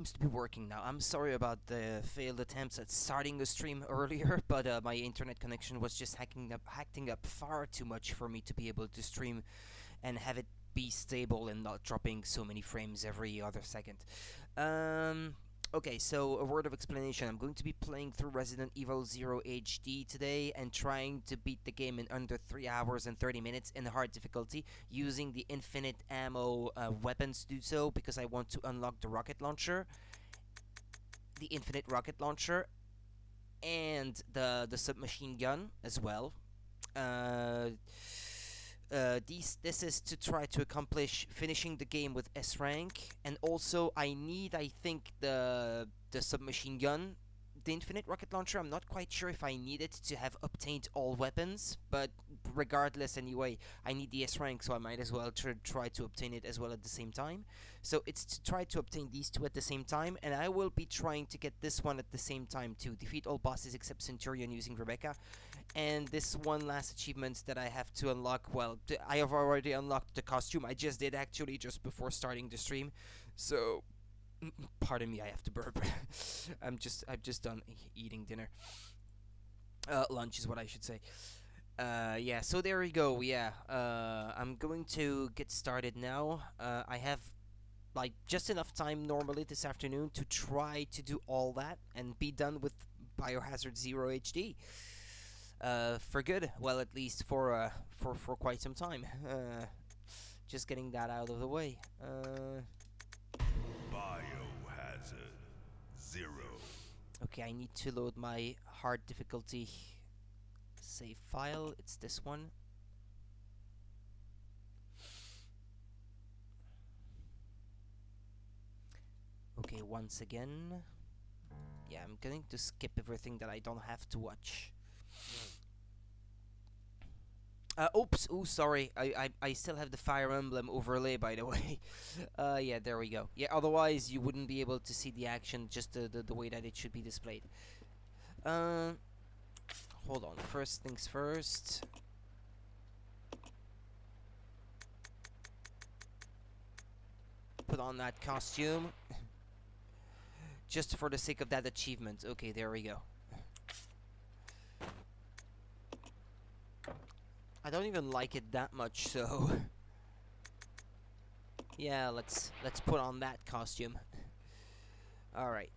Seems to be working now. I'm sorry about the failed attempts at starting the stream earlier, but my internet connection was just hacking up far too much for me to be able to stream and have it be stable and not dropping so many frames every other second. Um, okay, so a word of explanation. I'm going to be playing through Resident Evil 0 HD today and trying to beat the game in under 3 hours and 30 minutes in hard difficulty using the infinite ammo weapons to do so because I want to unlock the rocket launcher, the infinite rocket launcher, and the submachine gun as well. Uh, this is to try to accomplish finishing the game with S rank, and also I think the submachine gun, the infinite rocket launcher. I'm not quite sure if I need it to have obtained all weapons, but regardless, anyway, I need the S rank, so I might as well try to obtain it as well at the same time. So it's to try to obtain these two at the same time, and I will be trying to get this one at the same time too. Defeat all bosses except Centurion using Rebecca. And this one last achievement that I have to unlock, well, I have already unlocked the costume. I just did actually just before starting the stream. So pardon me, I have to burp. I've just done eating dinner. Lunch is what I should say. Yeah, so there we go. Yeah, I'm going to get started now. I have like just enough time normally this afternoon to try to do all that and be done with Biohazard Zero HD. For good. Well, at least for quite some time. Just getting that out of the way. Biohazard Zero. Okay, I need to load my hard difficulty save file. It's this one. Okay, once again. Yeah, I'm going to skip everything that I don't have to watch. Oops. Oh, sorry. I still have the Fire Emblem overlay, by the way. Yeah, there we go. Yeah, otherwise you wouldn't be able to see the action just the way that it should be displayed. Hold on. First things first. Put on that costume. Just for the sake of that achievement. Okay, there we go. I don't even like it that much, so yeah, let's put on that costume. All right.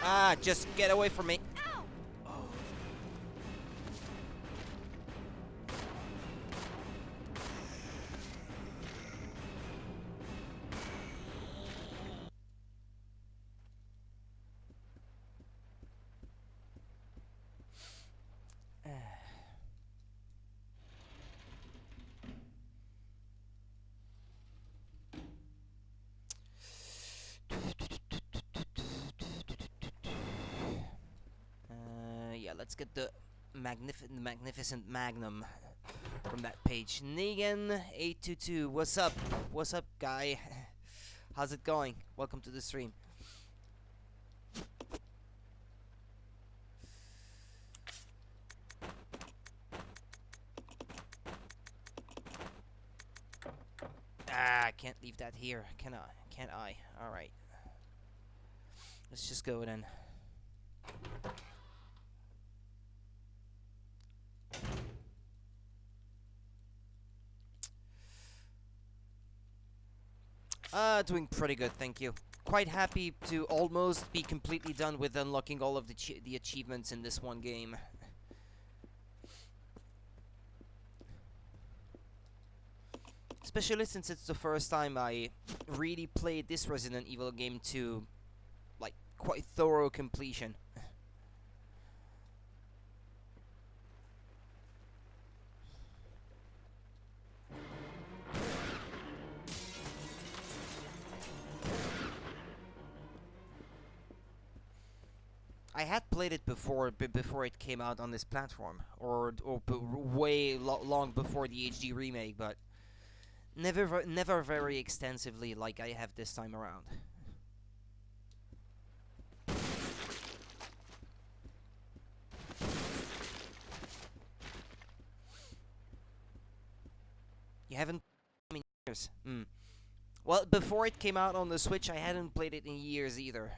Ah, just get away from me. Yeah, let's get the magnificent Magnum from that page. Negan822, what's up? What's up, guy? How's it going? Welcome to the stream. Ah, I can't leave that here, can I? Can't I? Alright. Let's just go then. Doing pretty good, thank you. Quite happy to almost be completely done with unlocking all of the achievements in this one game. Especially since it's the first time I really played this Resident Evil game to, like, quite thorough completion. I had played it before, before it came out on this platform, or way long before the HD remake, but never very extensively like I have this time around. You haven't in years. Well, before it came out on the Switch, I hadn't played it in years either.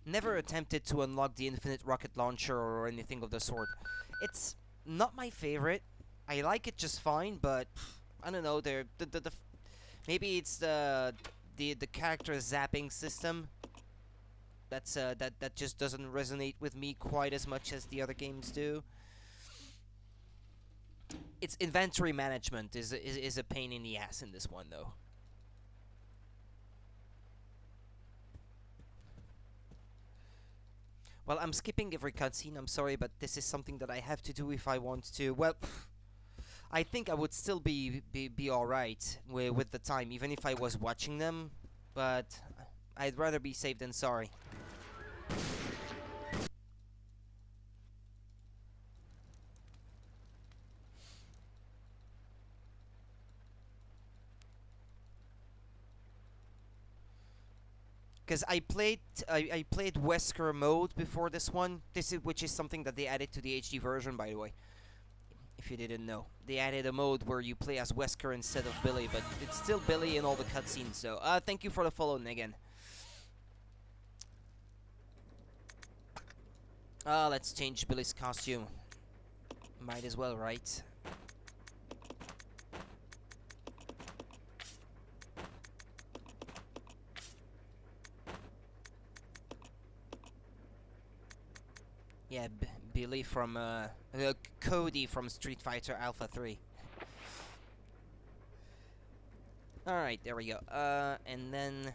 Never attempted to unlock the infinite rocket launcher or anything of the sort. It's not my favorite. I like it just fine, but I don't know. Maybe it's the character zapping system that just doesn't resonate with me quite as much as the other games do. Its inventory management is a pain in the ass in this one though. Well, I'm skipping every cutscene, I'm sorry, but this is something that I have to do if I want to. Well, I think I would still be alright with the time, even if I was watching them, but I'd rather be safe than sorry. Because I played Wesker mode before this one. Which is something that they added to the HD version, by the way. If you didn't know, they added a mode where you play as Wesker instead of Billy, but it's still Billy in all the cutscenes. So, thank you for the follow, Negan. Let's change Billy's costume. Might as well, right? Yeah, Billy from Cody from Street Fighter Alpha 3. Alright, there we go. And then...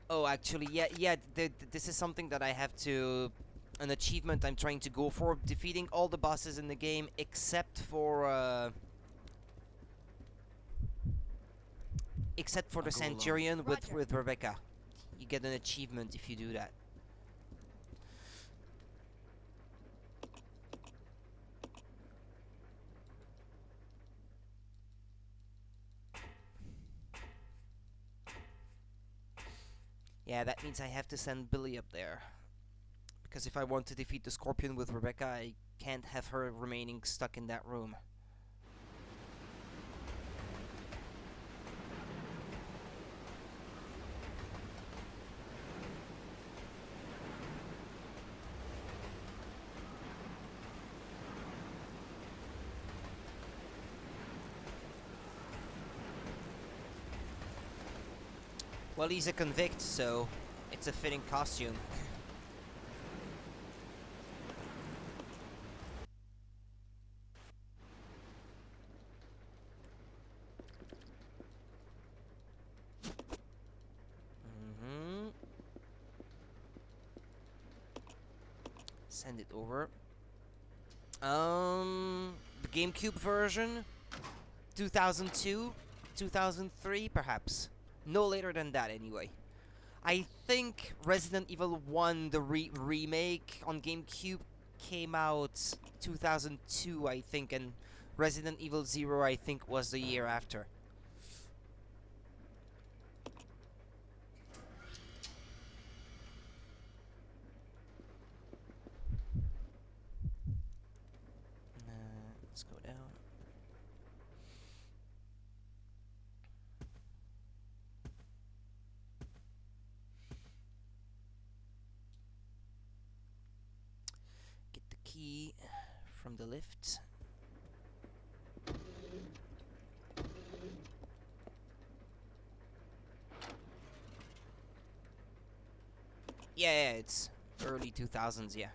Oh, actually, yeah, this is something that I have to... An achievement I'm trying to go for. Defeating all the bosses in the game except for... Except for the Centurion with Rebecca. You get an achievement if you do that. Yeah, that means I have to send Billy up there. Because if I want to defeat the Scorpion with Rebecca, I can't have her remaining stuck in that room. Well, he's a convict, so it's a fitting costume. Send it over. The GameCube version, 2002, 2003, perhaps. No later than that, anyway. I think Resident Evil 1, the remake on GameCube, came out 2002, I think, and Resident Evil 0, I think, was the year after. Let's go down. Get the key from the lift. Yeah, it's early 2000s, yeah.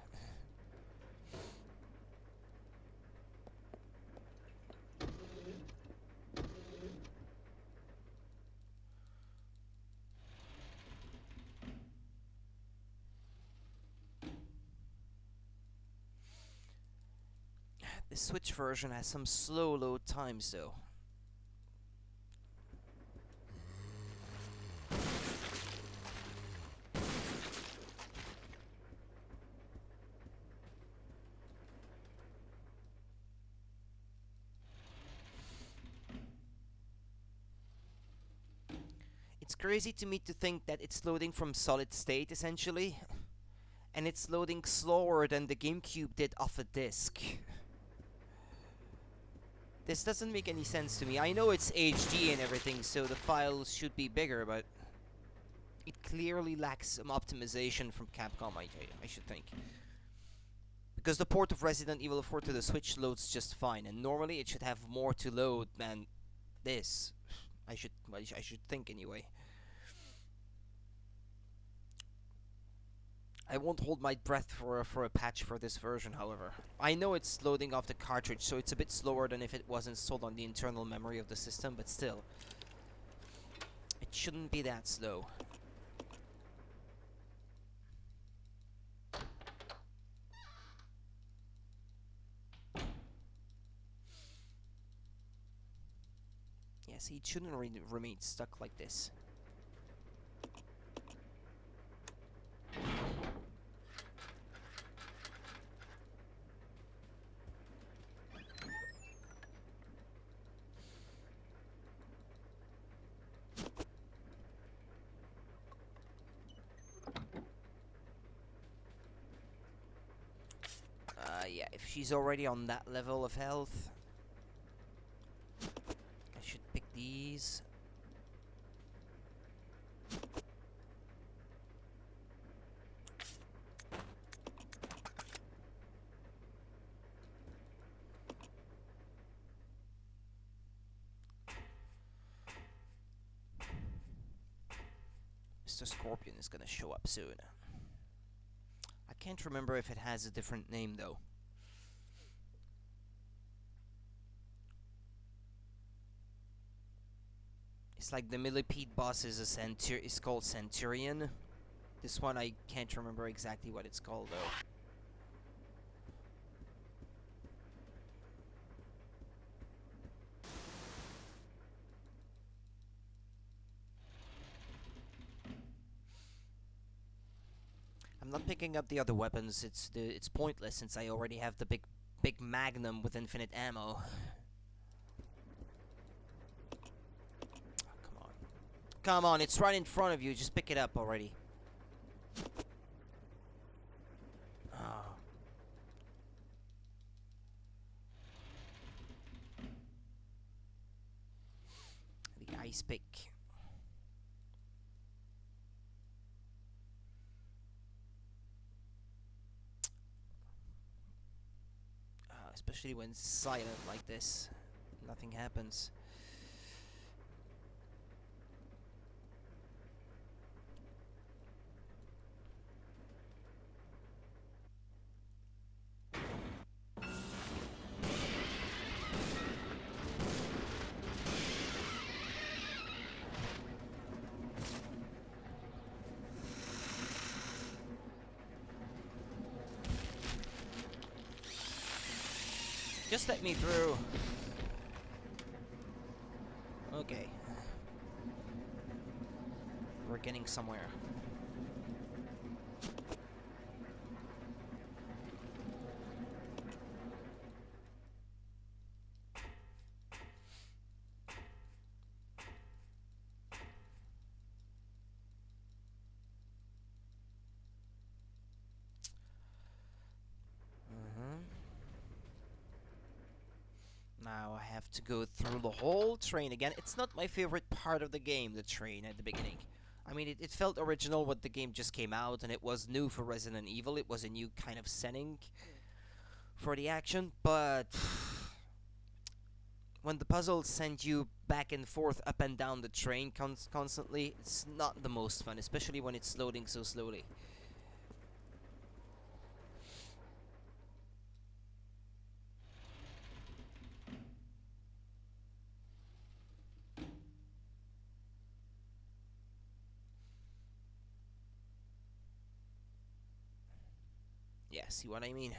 The Switch version has some slow load times, though. crazy to me to think that it's loading from solid state essentially, and it's loading slower than the GameCube did off a disc. This doesn't make any sense to me. I know it's HD and everything, so the files should be bigger, but it clearly lacks some optimization from Capcom, I should think. Because the port of Resident Evil 4 to the Switch loads just fine, and normally it should have more to load than this. I should think anyway. I won't hold my breath for a patch for this version, however. I know it's loading off the cartridge, so it's a bit slower than if it was installed on the internal memory of the system, but still. It shouldn't be that slow. Yes, it shouldn't remain stuck like this. Yeah, if she's already on that level of health, I should pick these. Mr. Scorpion is gonna show up soon. I can't remember if it has a different name though. It's like the millipede boss is is called Centurion. This one I can't remember exactly what it's called though. I'm not picking up the other weapons. It's pointless since I already have the big magnum with infinite ammo. Oh, come on. Come on, it's right in front of you. Just pick it up already. Oh. The ice pick. Especially when it's silent like this. Nothing happens. Just let me through. Okay. We're getting somewhere. Now I have to go through the whole train again. It's not my favorite part of the game, the train at the beginning. I mean, it felt original when the game just came out, and it was new for Resident Evil. It was a new kind of setting for the action, but when the puzzles send you back and forth, up and down the train constantly, it's not the most fun, especially when it's loading so slowly. Yeah, see what I mean?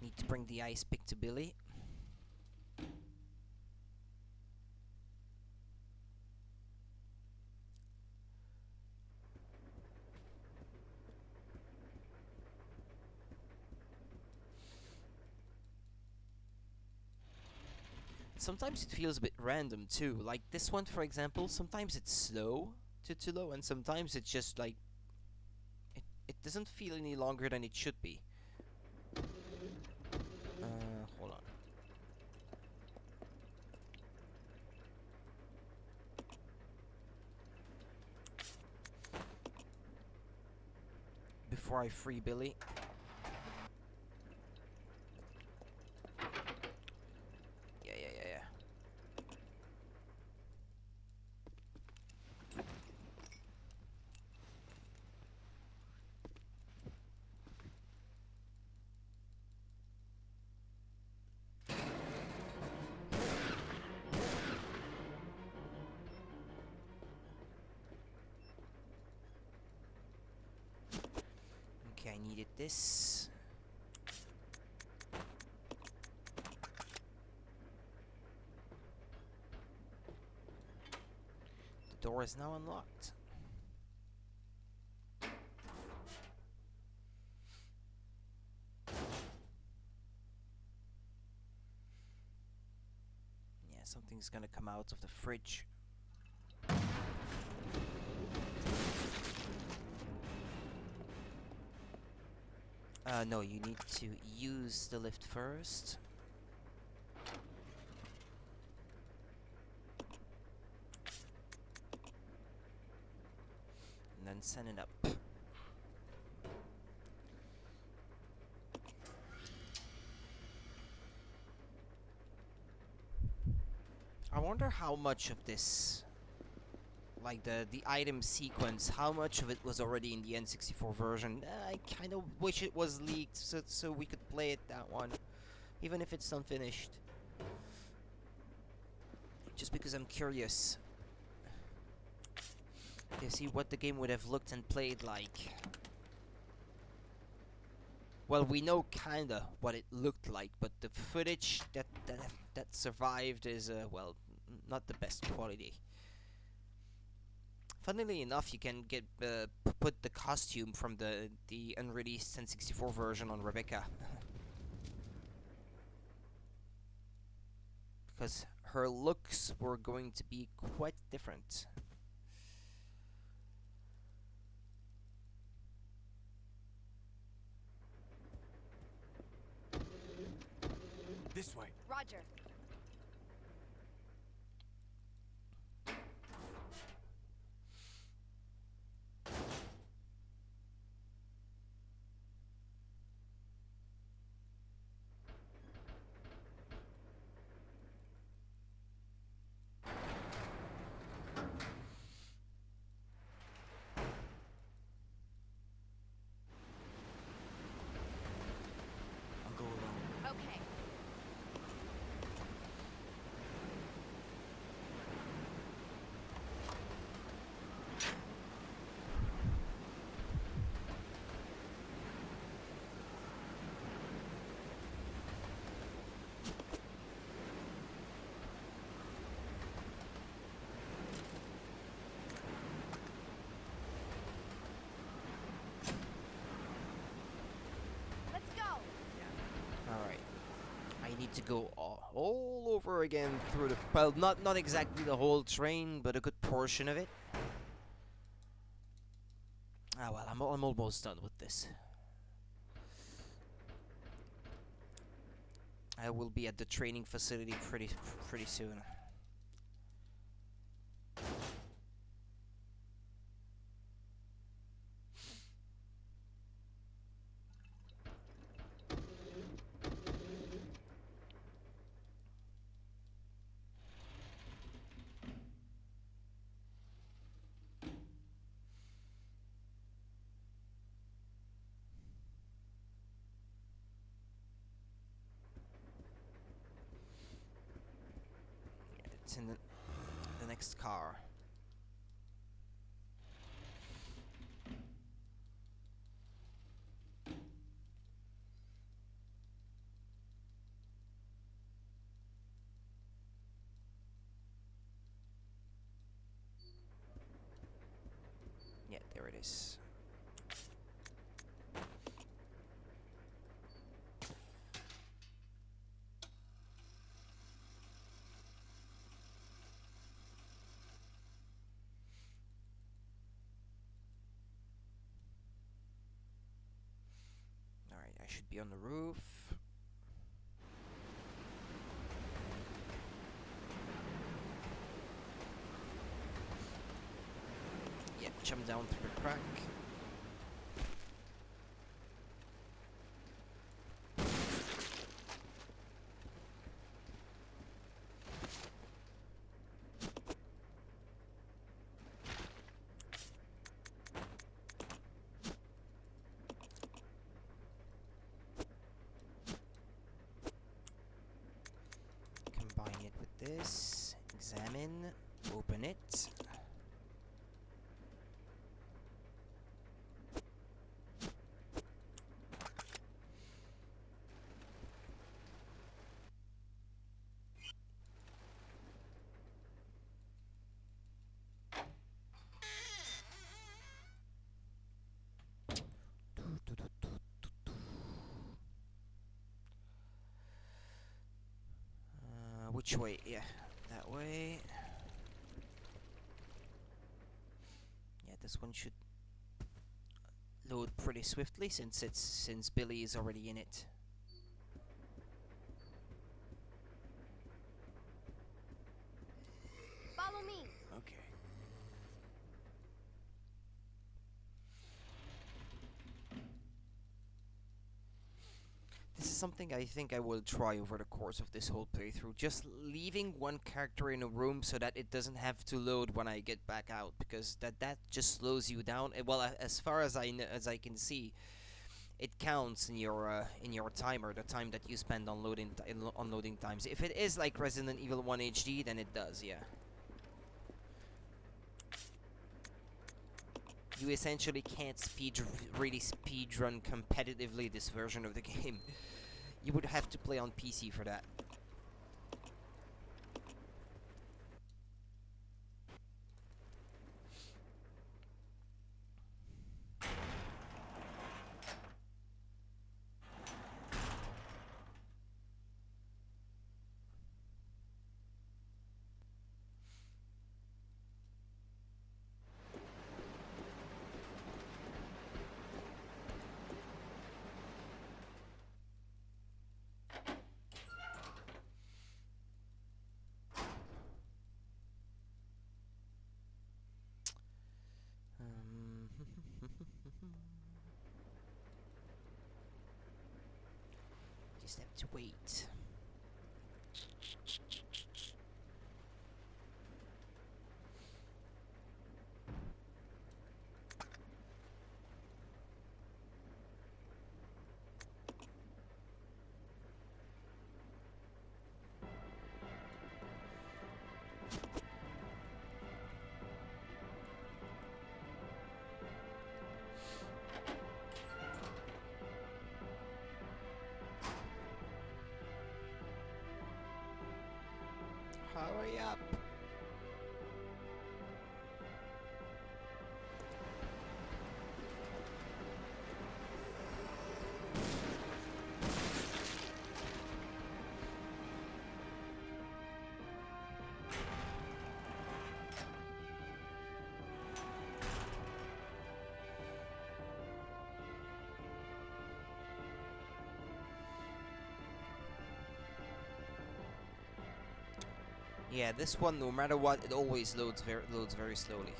Need to bring the ice pick to Billy. sometimes it feels a bit random too. Like this one, for example, sometimes it's slow to too low, and sometimes it's just like it doesn't feel any longer than it should be. Hold on. Before I free Billy. Yeah. Okay, I needed this. The door is now unlocked. Yeah, something's gonna come out of the fridge. No, you need to use the lift first. And then send it up. I wonder how much of this, like the item sequence, how much of it was already in the N64 version. I kind of wish it was leaked so we could play it that one, even if it's unfinished. Just because I'm curious to see what the game would have looked and played like. Well, we know kinda what it looked like, but the footage that survived is well, not the best quality. Funnily enough, you can get put the costume from the unreleased N64 version on Rebecca, because her looks were going to be quite different. This way. Roger. I'll go alone. Okay. Let's go. Alright. I need to go all over again through the... Well, not exactly the whole train, but a good portion of it. Ah, well, I'm almost done with this. I will be at the training facility pretty soon. It's in the next car. Yeah, there it is. should be on the roof. Yeah, jump down through the crack. Combine it with this. Examine. Open it. Which way? Yeah, that way. Yeah, this one should load pretty swiftly since Billy is already in it. Follow me. Okay. This is something I think I will try over the course of this whole playthrough. Just leaving one character in a room so that it doesn't have to load when I get back out, because that just slows you down. Well, as far as as I can see, it counts in your timer, the time that you spend on loading times. If it is like Resident Evil 1 HD, then it does, yeah. You essentially can't really speedrun competitively this version of the game. You would have to play on PC for that. Just have to wait. Hurry up. Yeah, this one, no matter what, it always loads very slowly.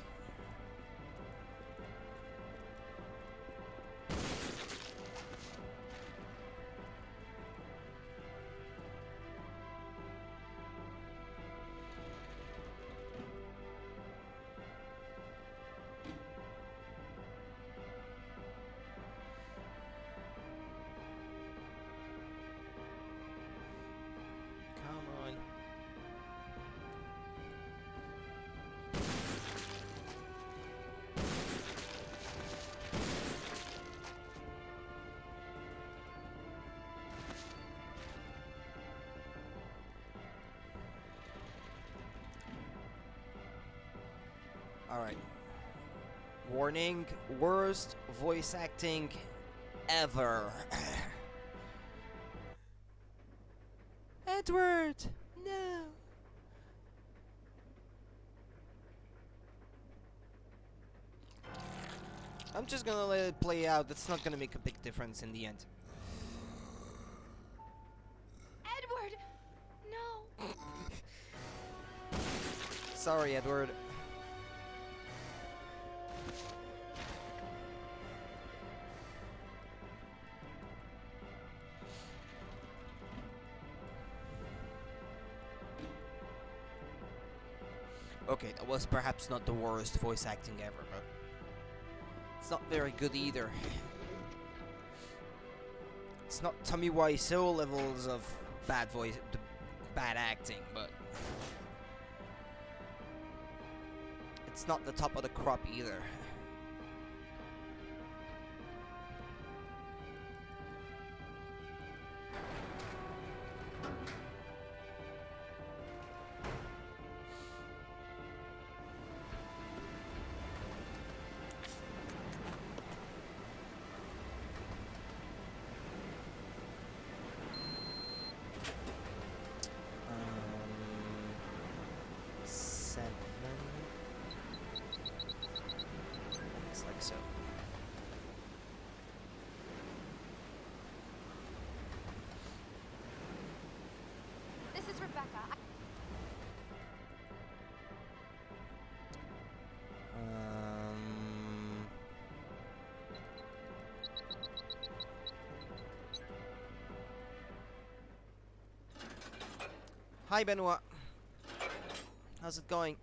Come on. Alright. Warning, worst voice acting ever. Edward! No! I'm just gonna let it play out. That's not gonna make a big difference in the end. Sorry, Edward. Okay, that was perhaps not the worst voice acting ever, but it's not very good either. It's not Tommy Wiseau levels of bad acting, but it's not the top of the crop either. Seven. Looks like so. This is Rebecca. Hi, Benoit. How's it going?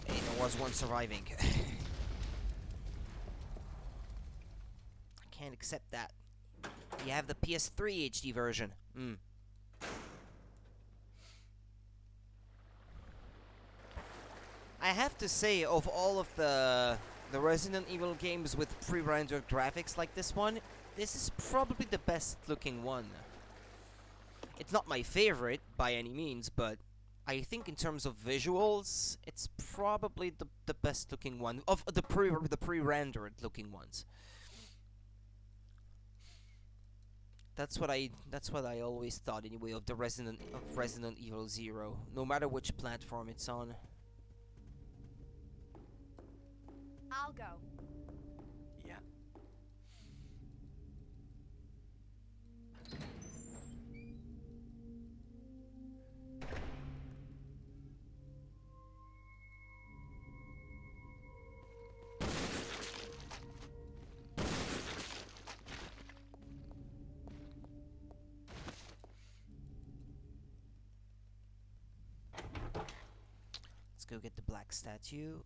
Hey, there was one surviving. I can't accept that. You have the PS3 HD version. I have to say, of all of the Resident Evil games with pre-rendered graphics like this one, this is probably the best looking one. It's not my favorite by any means, but I think in terms of visuals, it's probably the best looking one of the pre-rendered looking ones. That's what I always thought anyway of the Resident Evil 0, no matter which platform it's on. I'll go. Yeah. Let's go get the black statue.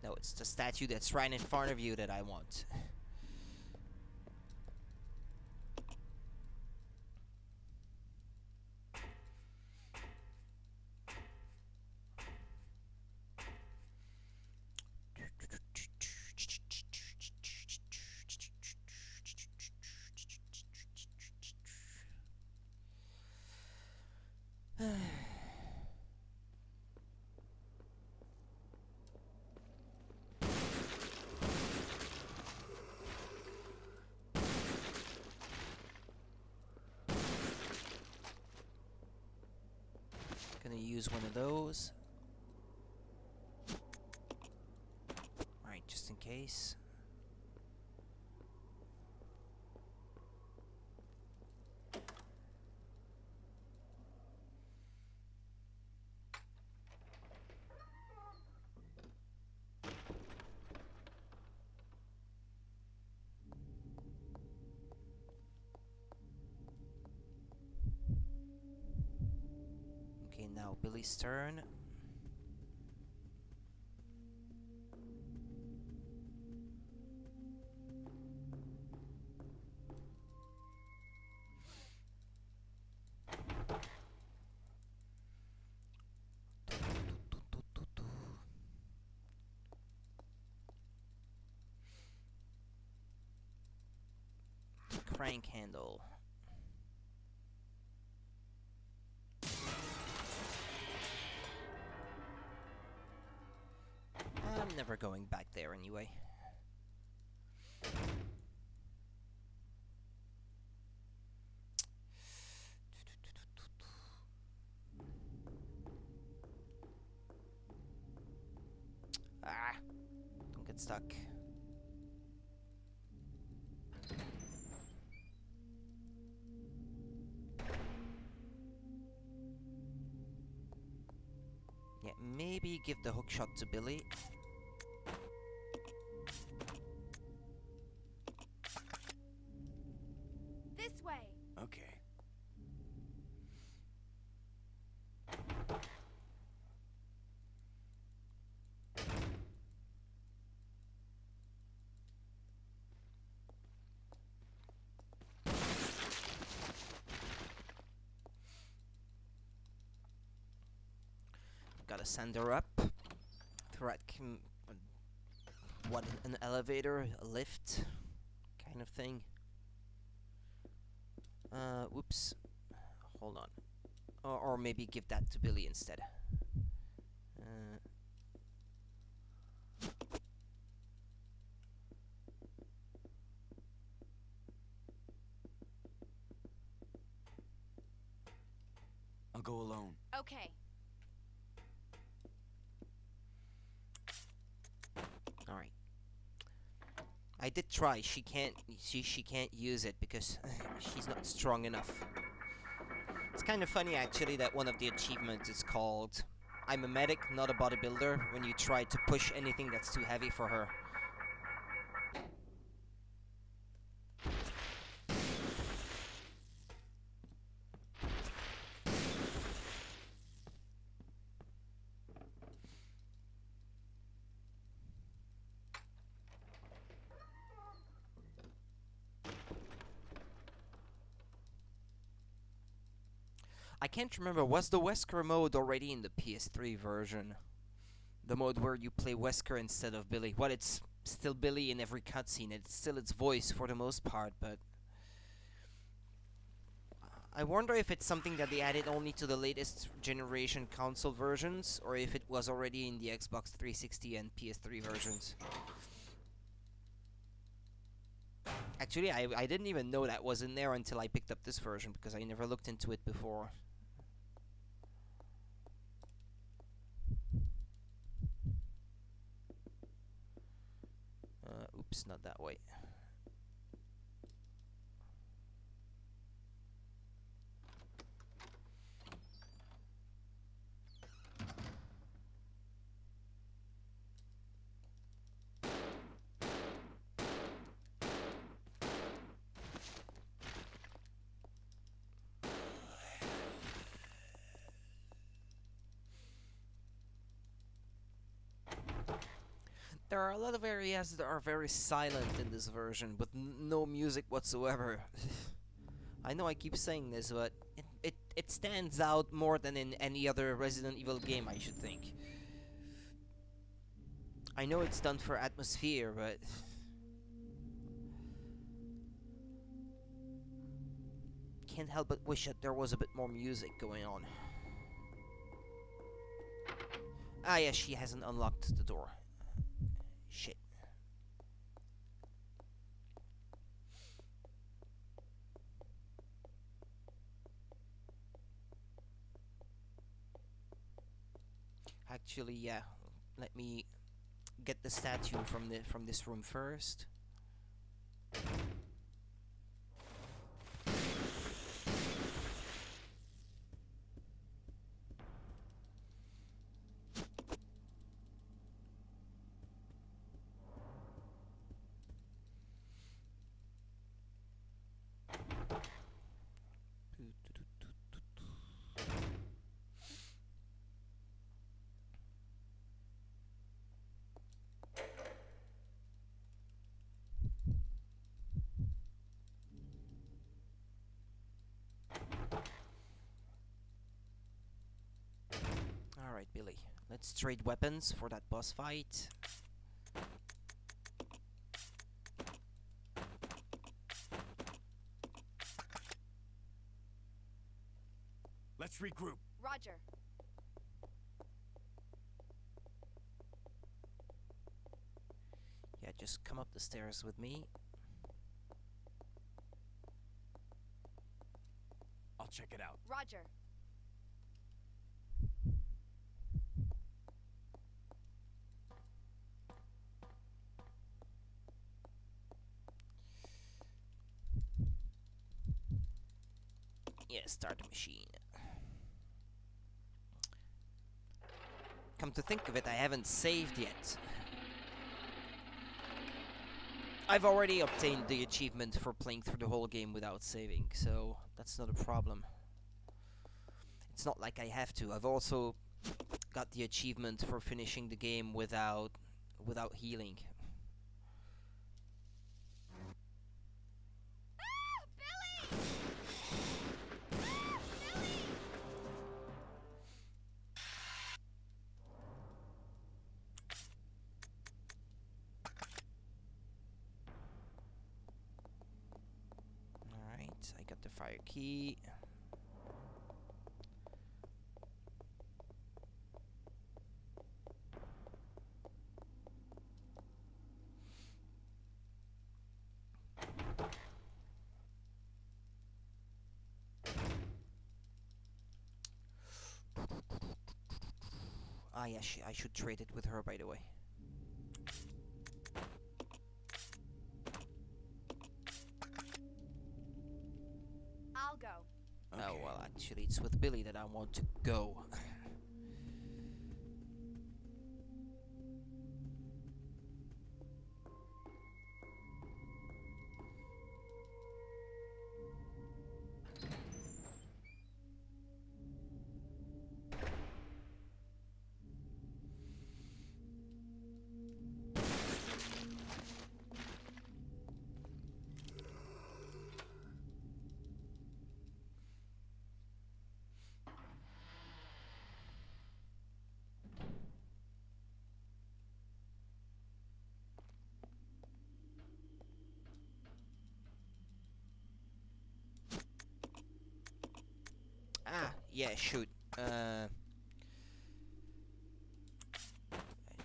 No, it's the statue that's right in front of you that I want. Gonna use one of those. Alright, just in case. Okay, now Billy's turn. S-rank handle. I'm never going back there anyway. Ah, don't get stuck. Yeah, maybe give the hook shot to Billy. This way. Okay. Gotta send her up. Threat can... What, an elevator? A lift? Kind of thing. Whoops. Hold on. Or maybe give that to Billy instead. I'll go alone. Okay. Alright. I did try. She can't use it because she's not strong enough. It's kind of funny actually that one of the achievements is called I'm a medic, not a bodybuilder, when you try to push anything that's too heavy for her. I can't remember, was the Wesker mode already in the PS3 version? The mode where you play Wesker instead of Billy. Well, it's still Billy in every cutscene. It's still its voice for the most part, but... I wonder if it's something that they added only to the latest generation console versions, or if it was already in the Xbox 360 and PS3 versions. Actually, I didn't even know that was in there until I picked up this version, because I never looked into it before. Oops, not that way. There are a lot of areas that are very silent in this version, with no music whatsoever. I know I keep saying this, but it stands out more than in any other Resident Evil game, I should think. I know it's done for atmosphere, but... Can't help but wish that there was a bit more music going on. Ah yes, she hasn't unlocked the door. Shit. Actually, yeah. Let me get the statue from this room first. Alright, Billy. Let's trade weapons for that boss fight. Let's regroup. Roger. Yeah, just come up the stairs with me. I'll check it out. Roger. Yeah, start the machine. Come to think of it, I haven't saved yet. I've already obtained the achievement for playing through the whole game without saving, so that's not a problem. It's not like I have to. I've also got the achievement for finishing the game without healing. Billy! Billy! Alright, I got the fire key. Ah, yeah, I should trade it with her, by the way. I'll go. Oh, Okay. well, actually, it's with Billy that I want to go. Ah, yeah, shoot.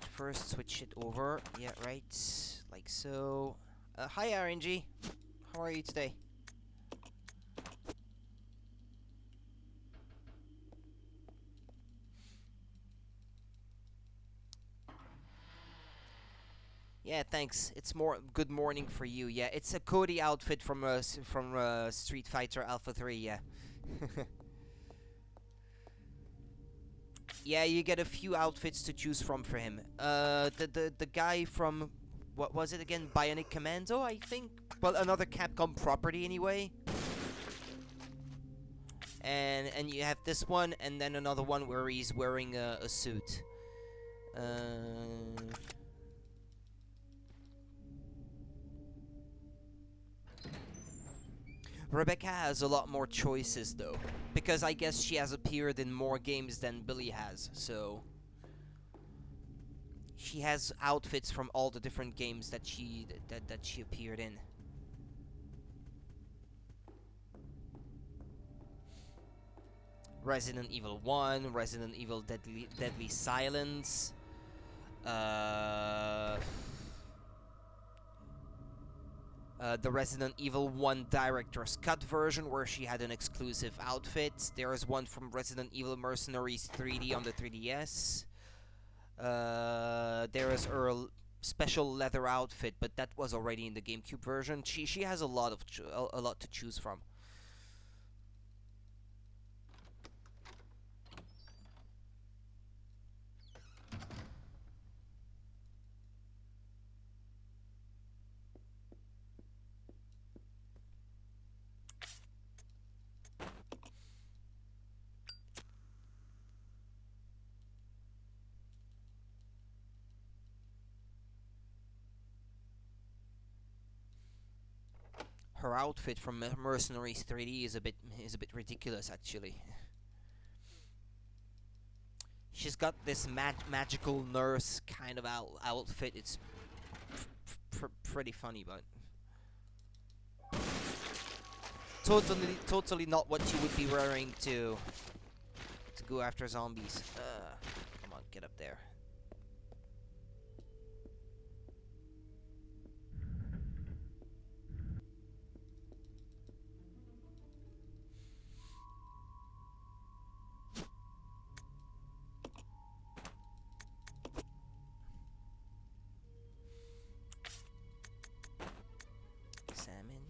First switch it over. Yeah, right. Like so. Hi, RNG. How are you today? Yeah, thanks. It's more good morning for you. Yeah, it's a Cody outfit from Street Fighter Alpha 3. Yeah. Yeah, you get a few outfits to choose from for him. The guy from what was it again? Bionic Commando, I think. Well, another Capcom property anyway. And you have this one, and then another one where he's wearing a suit. Rebecca has a lot more choices though, because I guess she has appeared in more games than Billy has, so she has outfits from all the different games that she appeared in. Resident Evil 1, Resident Evil Deadly Silence, the Resident Evil 1 Director's Cut version where she had an exclusive outfit. There is one from Resident Evil Mercenaries 3D on the 3DS. There is her special leather outfit, but that was already in the GameCube version. She has a lot to choose from. Her outfit from Mercenaries 3D is a bit ridiculous actually. She's got this magical nurse kind of outfit. It's pretty funny, but totally not what you would be wearing to go after zombies. Come on, get up there. Salmon.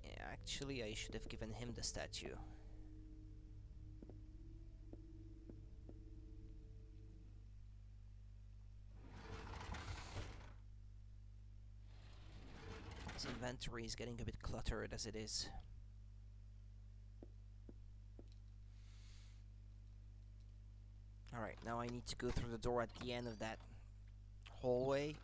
Yeah, actually, I should have given him the statue. His inventory is getting a bit cluttered as it is. Alright, now I need to go through the door at the end of that hallway.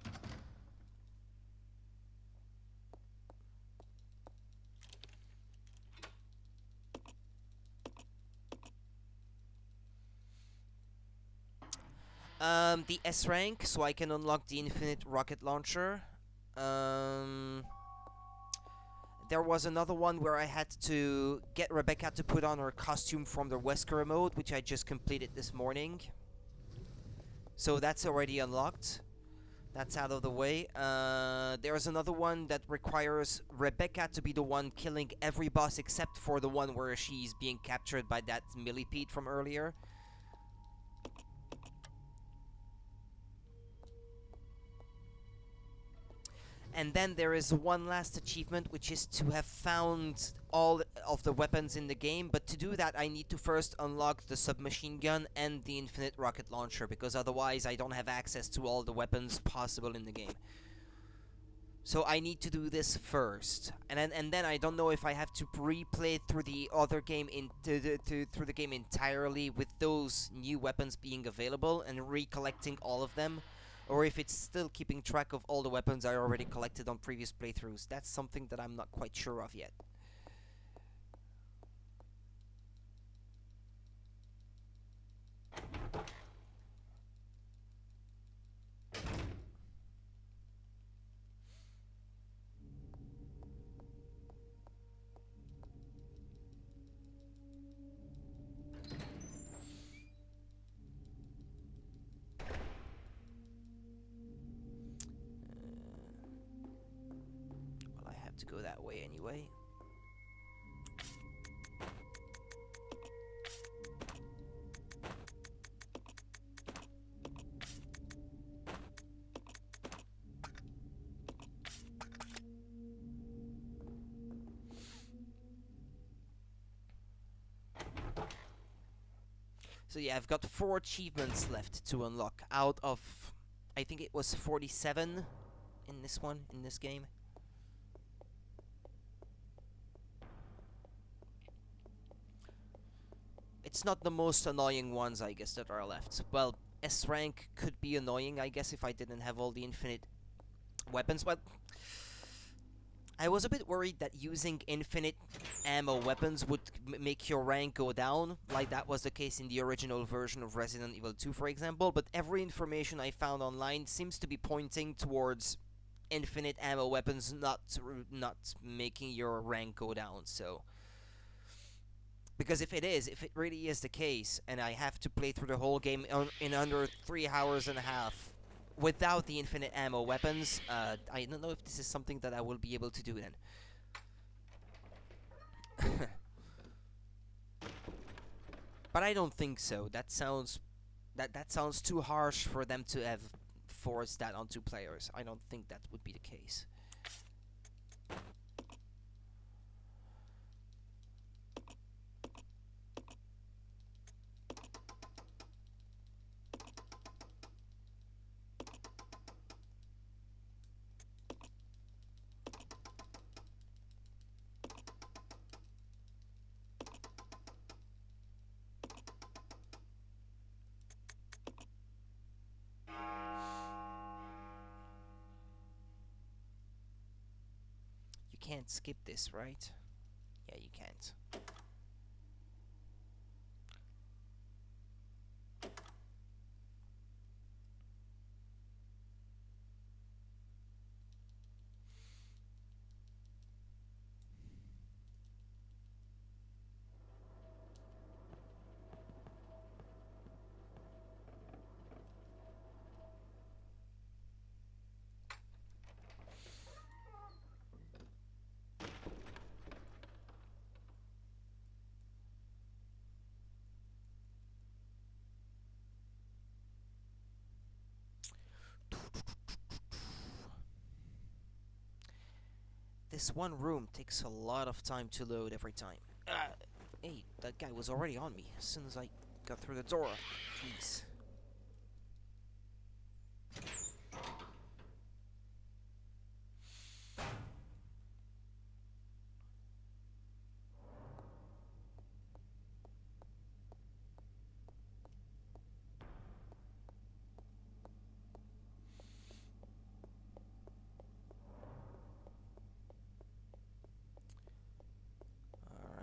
The S rank, so I can unlock the infinite rocket launcher. There was another one where I had to get Rebecca to put on her costume from the Wesker mode, which I just completed this morning. So that's already unlocked. That's out of the way. There's another one that requires Rebecca to be the one killing every boss except for the one where she's being captured by that millipede from earlier. And then there is one last achievement, which is to have found all of the weapons in the game. But to do that, I need to first unlock the submachine gun and the infinite rocket launcher, because otherwise I don't have access to all the weapons possible in the game. So I need to do this first, and then I don't know if I have to replay through the other game through the game entirely with those new weapons being available and recollecting all of them, or if it's still keeping track of all the weapons I already collected on previous playthroughs. That's something that I'm not quite sure of yet. Well, I have to go that way anyway. So yeah, I've got 4 achievements left to unlock out of, I think it was 47 in this one, in this game. It's not the most annoying ones, I guess, that are left. Well, S rank could be annoying, I guess, if I didn't have all the infinite weapons, but I was a bit worried that using infinite ammo weapons would make your rank go down, like that was the case in the original version of Resident Evil 2, for example, but every information I found online seems to be pointing towards infinite ammo weapons not making your rank go down, so... Because if it really is the case, and I have to play through the whole game in under 3 hours and a half without the infinite ammo weapons, I don't know if this is something that I will be able to do then. But I don't think so. That sounds too harsh for them to have forced that onto players. I don't think that would be the case. You can't skip this, right? Yeah, you can't. This one room takes a lot of time to load every time. Hey, that guy was already on me as soon as I got through the door. Jeez.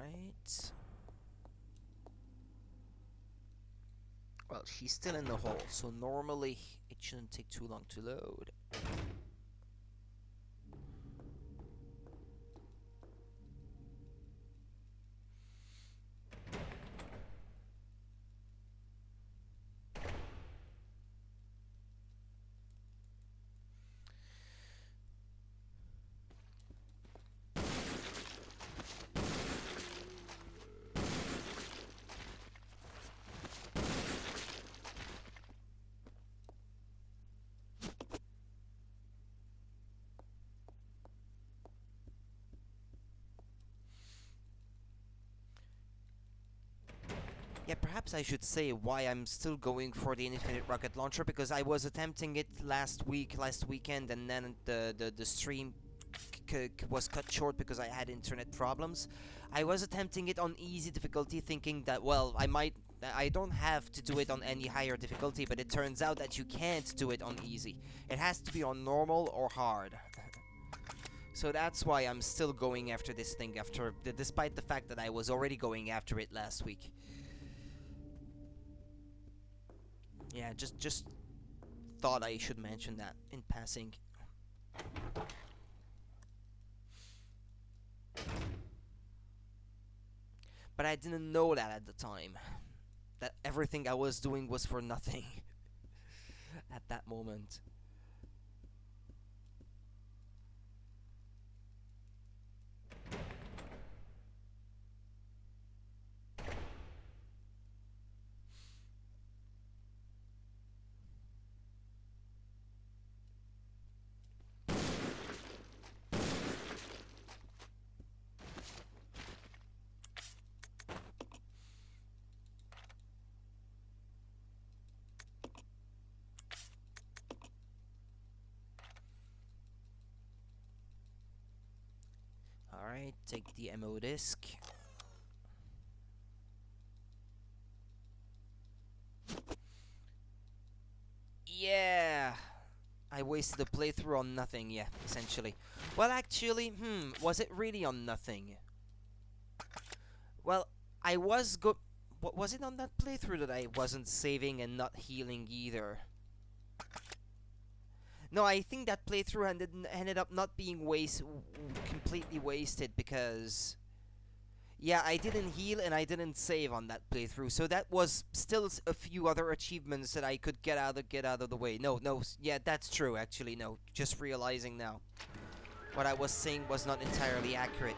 Alright. Well, she's still in the hole, so normally it shouldn't take too long to load. Yeah, perhaps I should say why I'm still going for the infinite rocket launcher, because I was attempting it last weekend, and then the stream was cut short because I had internet problems. I was attempting it on easy difficulty, thinking that, well, I don't have to do it on any higher difficulty, but it turns out that you can't do it on easy. It has to be on normal or hard. So that's why I'm still going after this thing, despite the fact that I was already going after it last week. Yeah, just thought I should mention that in passing. But I didn't know that at the time. That everything I was doing was for nothing at that moment. Alright, take the ammo disc. Yeah! I wasted a playthrough on nothing, yeah, essentially. Well, actually, was it really on nothing? Well, I was good. Was it on that playthrough that I wasn't saving and not healing either? No, I think that playthrough ended up not being completely wasted, because yeah, I didn't heal and I didn't save on that playthrough, so that was still a few other achievements that I could get out of the way. No, yeah, that's true. Actually, no, just realizing now, what I was saying was not entirely accurate.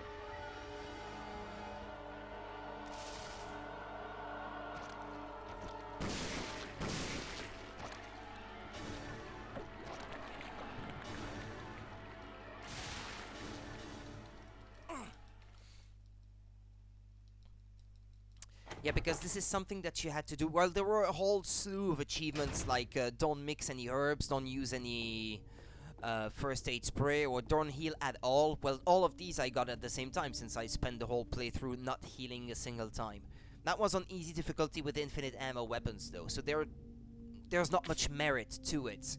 Yeah, because this is something that you had to do. Well, there were a whole slew of achievements, like don't mix any herbs, don't use any first aid spray, or don't heal at all. Well, all of these I got at the same time, since I spent the whole playthrough not healing a single time. That was on easy difficulty with infinite ammo weapons, though, so there's not much merit to it,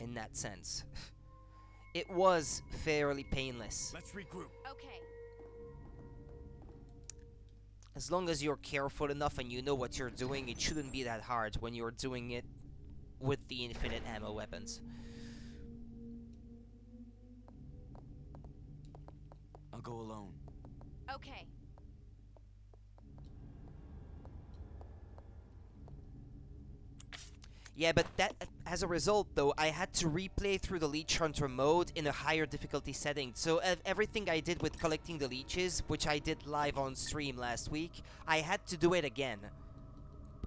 in that sense. It was fairly painless. Let's regroup. Okay. As long as you're careful enough and you know what you're doing, it shouldn't be that hard when you're doing it with the infinite ammo weapons. I'll go alone. Okay. Yeah, but that, as a result, though, I had to replay through the Leech Hunter mode in a higher difficulty setting. So everything I did with collecting the leeches, which I did live on stream last week, I had to do it again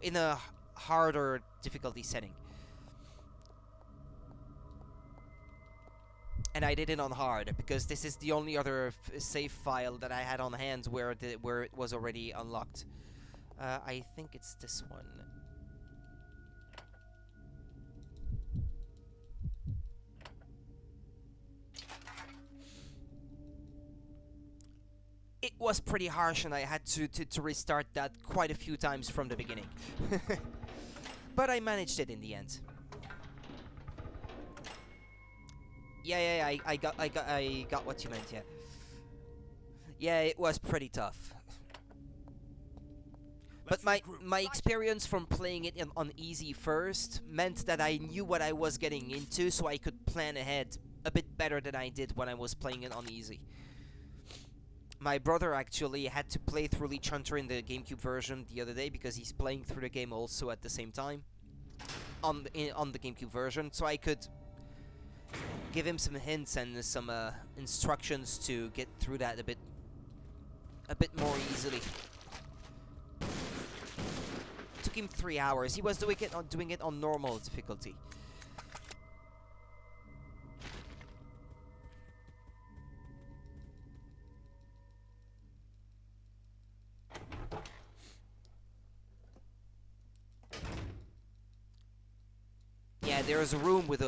in a harder difficulty setting. And I did it on hard because this is the only other save file that I had on hand where it was already unlocked. I think it's this one. It was pretty harsh, and I had to restart that quite a few times from the beginning. But I managed it in the end. Yeah, I got what you meant. Yeah, yeah, it was pretty tough. But my experience from playing it on easy first meant that I knew what I was getting into, so I could plan ahead a bit better than I did when I was playing it on easy. My brother actually had to play through Leech Hunter in the GameCube version the other day because he's playing through the game also at the same time on the GameCube version, so I could give him some hints and some instructions to get through that a bit more easily. Took him 3 hours. He was doing it on normal difficulty. Yeah, there is a room with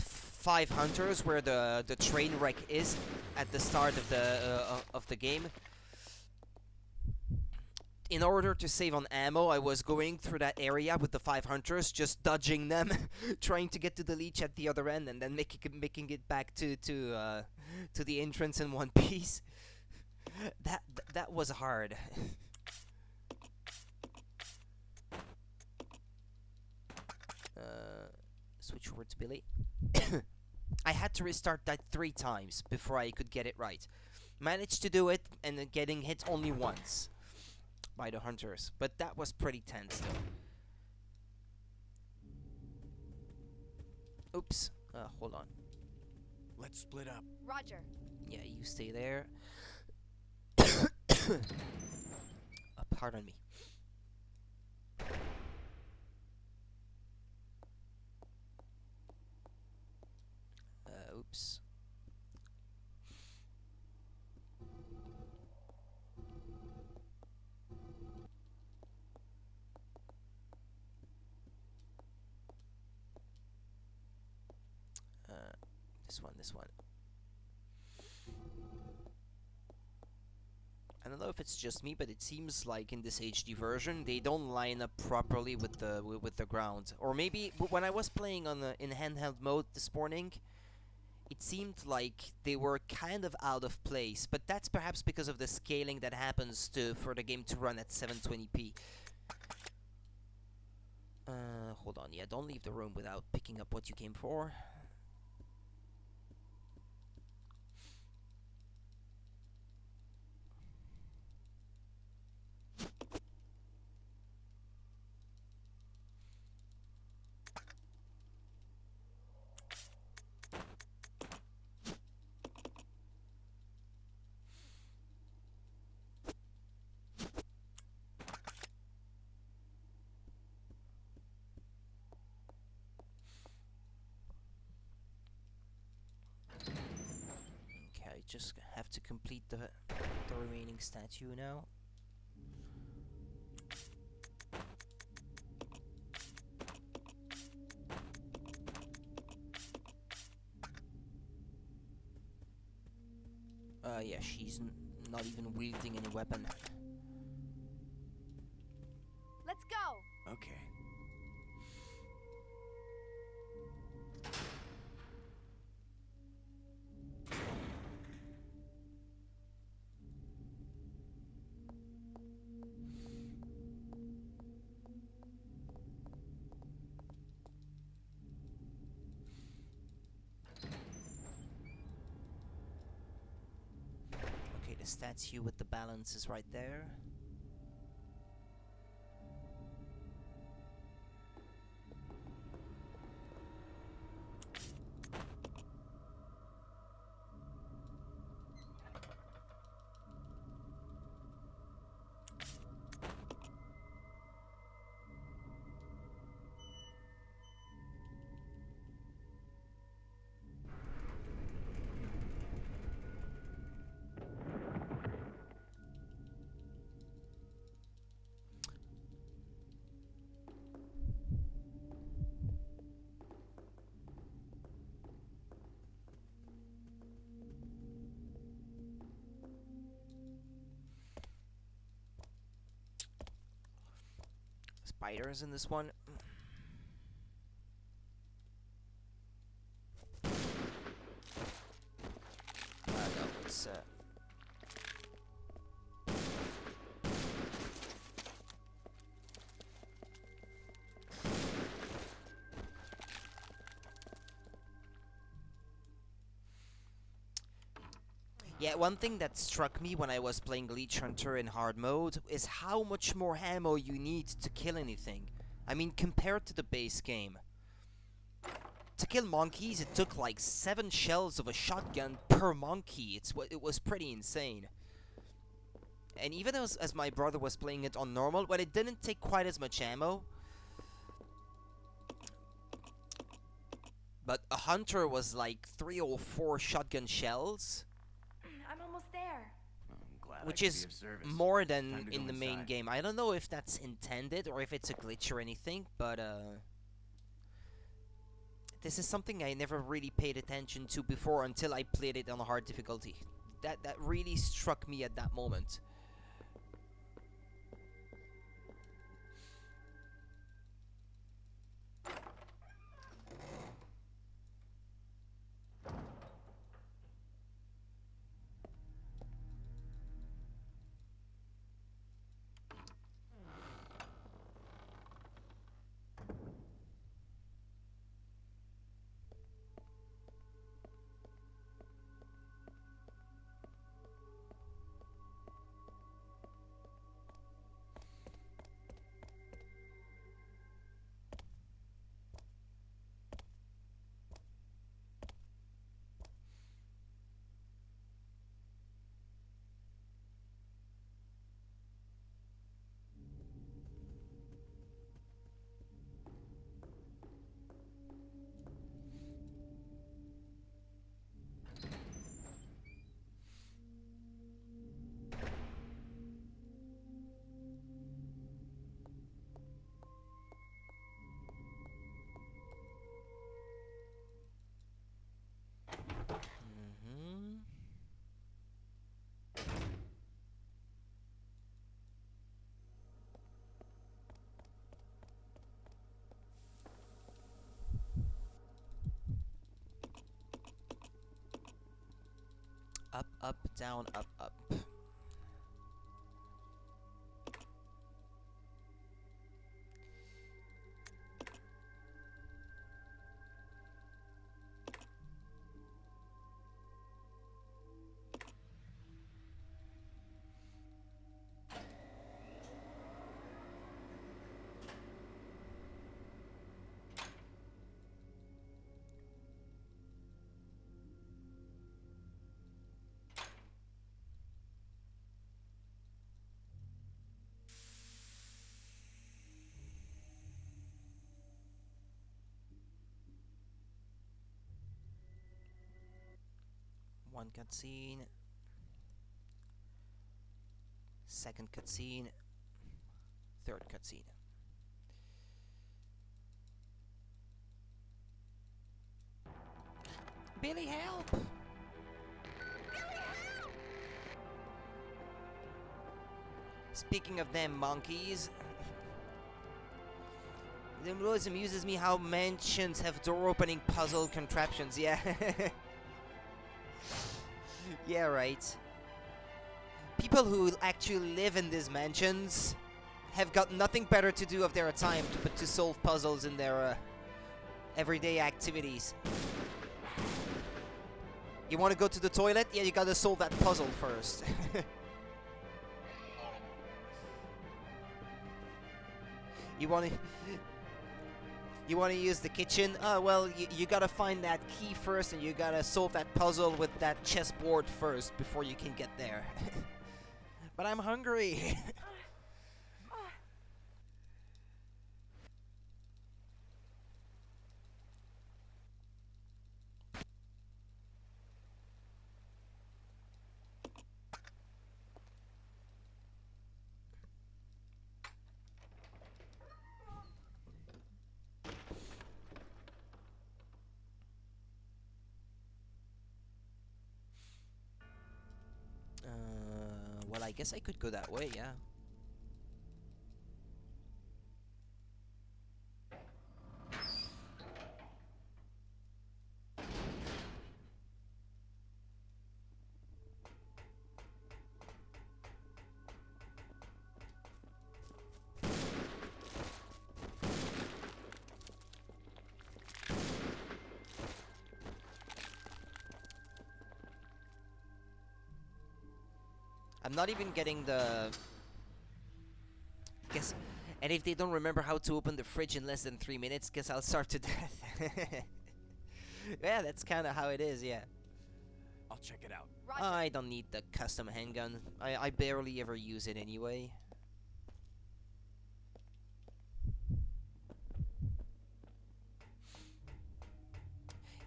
5 hunters where the train wreck is at the start of the game. In order to save on ammo, I was going through that area with the 5 hunters, just dodging them, trying to get to the leech at the other end, and then making it back to the entrance in one piece. That was hard. Switch over to Billy. I had to restart that 3 times before I could get it right. Managed to do it, and then getting hit only once by the hunters, but that was pretty tense though. Oops. Hold on. Let's split up. Roger. Yeah, you stay there. Pardon me. Oops. This one. I don't know if it's just me, but it seems like in this HD version they don't line up properly with the ground. Or maybe when I was playing in handheld mode this morning, it seemed like they were kind of out of place. But that's perhaps because of the scaling that happens for the game to run at 720p. Hold on. Yeah, don't leave the room without picking up what you came for. Just have to complete the remaining statue now. Yeah, she's not even wielding any weapon. Let's go. Okay. The statue with the balance is right there. spiders in this one. No, it's yeah, one thing that struck me when I was playing Leech Hunter in hard mode is how much more ammo you need to kill anything. I mean, compared to the base game. To kill monkeys, it took like 7 shells of a shotgun per monkey. It was pretty insane. And even as my brother was playing it on normal, well, it didn't take quite as much ammo. But a hunter was like 3 or 4 shotgun shells, I'm almost there. I'm glad which I could is be of service. more Time than to in go the main inside. game. I don't know if that's intended or if it's a glitch or anything, but this is something I never really paid attention to before until I played it on a hard difficulty. That really struck me at that moment. Mhm. Up, up, down, up, up. One cutscene. Second cutscene. Third cutscene. Billy, help! Speaking of them monkeys, it always amuses me how mansions have door-opening puzzle contraptions. Yeah, yeah, right. People who actually live in these mansions have got nothing better to do of their time but to solve puzzles in their everyday activities. You want to go to the toilet? Yeah, you gotta solve that puzzle first. You want to... You want to use the kitchen? Oh, well, you gotta find that key first, and you gotta solve that puzzle with that chessboard first before you can get there. But I'm hungry. Well, I guess I could go that way, yeah. I'm not even getting the... Guess... And if they don't remember how to open the fridge in less than 3 minutes, guess I'll starve to death. Yeah, that's kind of how it is, yeah. I'll check it out. Roger. I don't need the custom handgun. I barely ever use it anyway.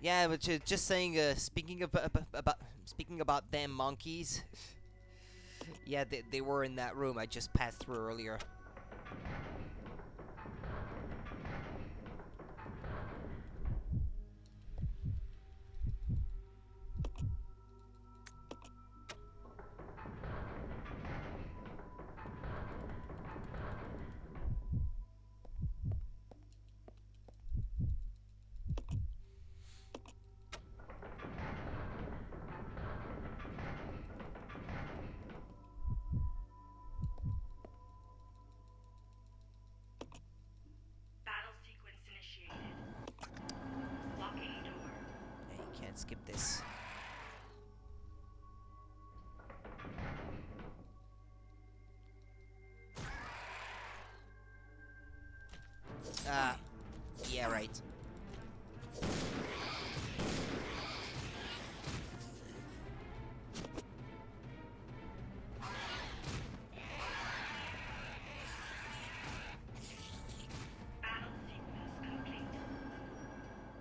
Yeah, but just saying. Speaking about damn monkeys. Yeah, they were in that room I just passed through earlier. Battle sequence initiated. Locking door. Yeah, you can't skip this. Ah, yeah, right. Battle sequence complete.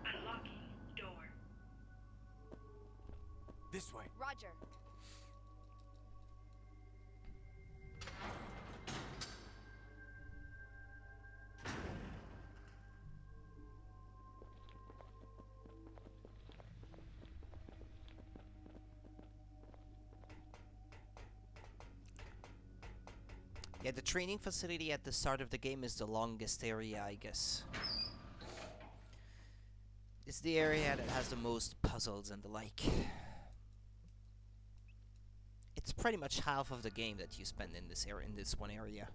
Unlocking door. This way. Roger. Yeah, the training facility at the start of the game is the longest area, I guess. It's the area that has the most puzzles and the like. It's pretty much half of the game that you spend in this area, in this one area.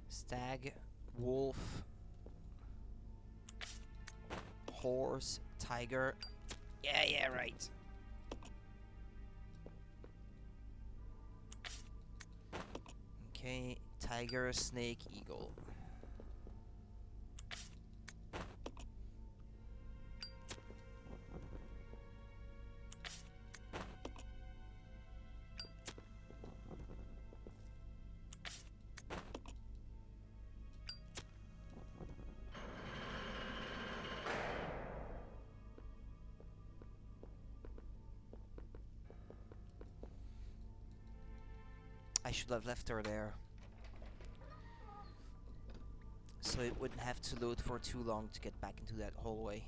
Stag, wolf, horse, tiger. Yeah, right. Okay, tiger, snake, eagle. I should have left her there, so it wouldn't have to load for too long to get back into that hallway.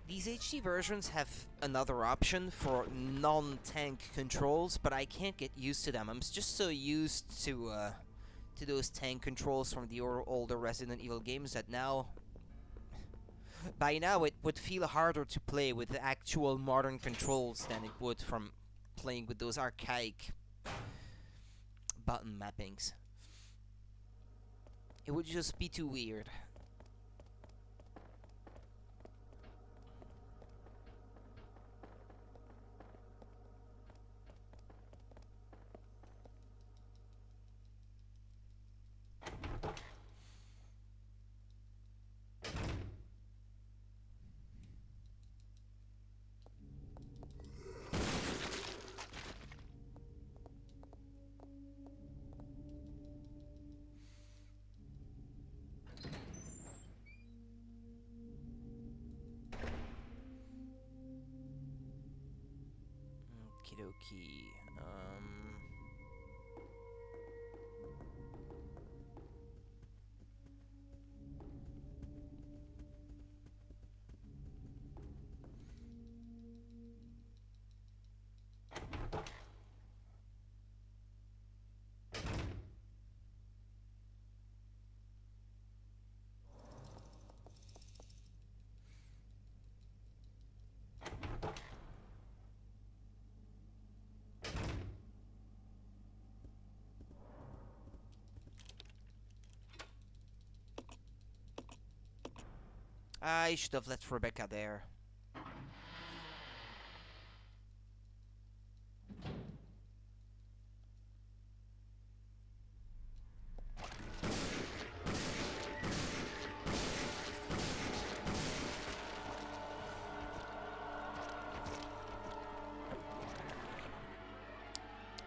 These HD versions have another option for non-tank controls, but I can't get used to them. I'm just so used to those tank controls from the older Resident Evil games that now, by now, it would feel harder to play with the actual modern controls than it would from playing with those archaic button mappings. It would just be too weird. Okie dokie. I should have left Rebecca there.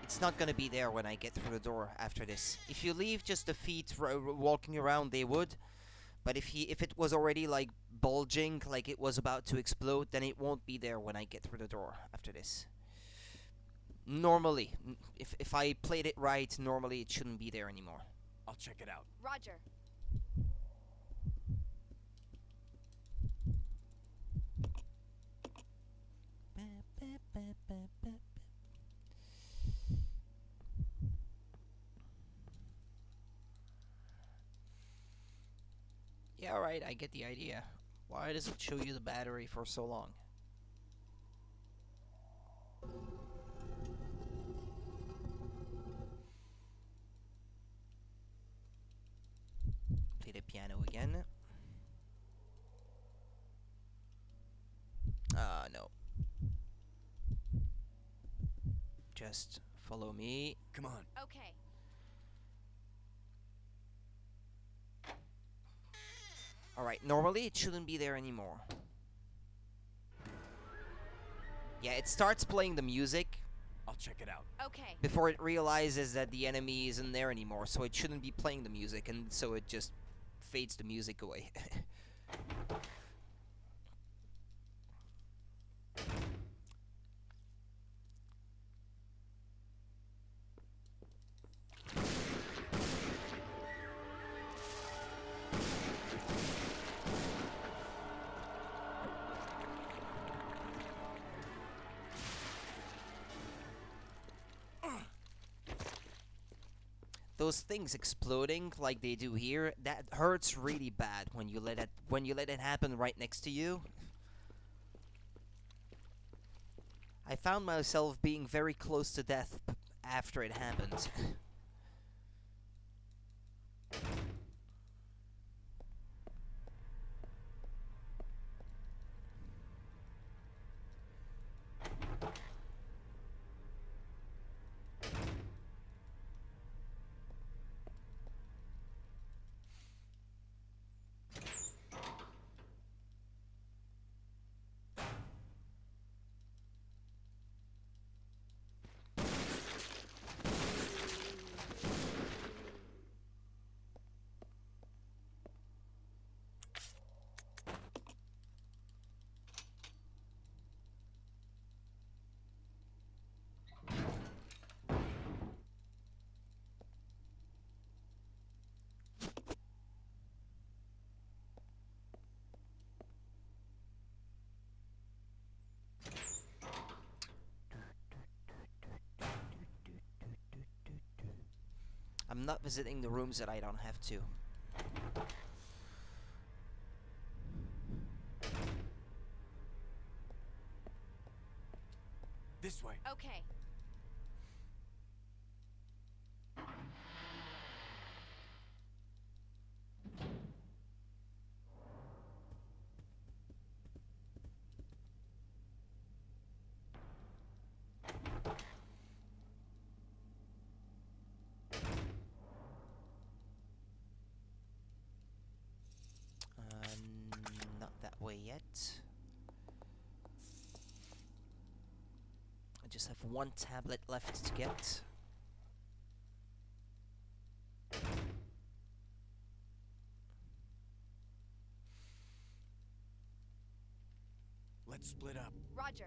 It's not gonna be there when I get through the door after this. If you leave just the feet walking around, they would. But if it was already like bulging, like it was about to explode, then it won't be there when I get through the door after this. Normally, if I played it right, normally it shouldn't be there anymore. I'll check it out. Roger. Yeah, alright, I get the idea. Why does it show you the battery for so long? Play the piano again. No. Just follow me. Come on. Okay. Alright, normally it shouldn't be there anymore. Yeah, it starts playing the music I'll check it out. Okay. before it realizes that the enemy isn't there anymore, so it shouldn't be playing the music, and so it just fades the music away. Those things exploding like they do here, that hurts really bad when you let it happen right next to you. I found myself being very close to death after it happened. I'm not visiting the rooms that I don't have to. This way. Okay. Not that way yet. I just have one tablet left to get. Let's split up. Roger.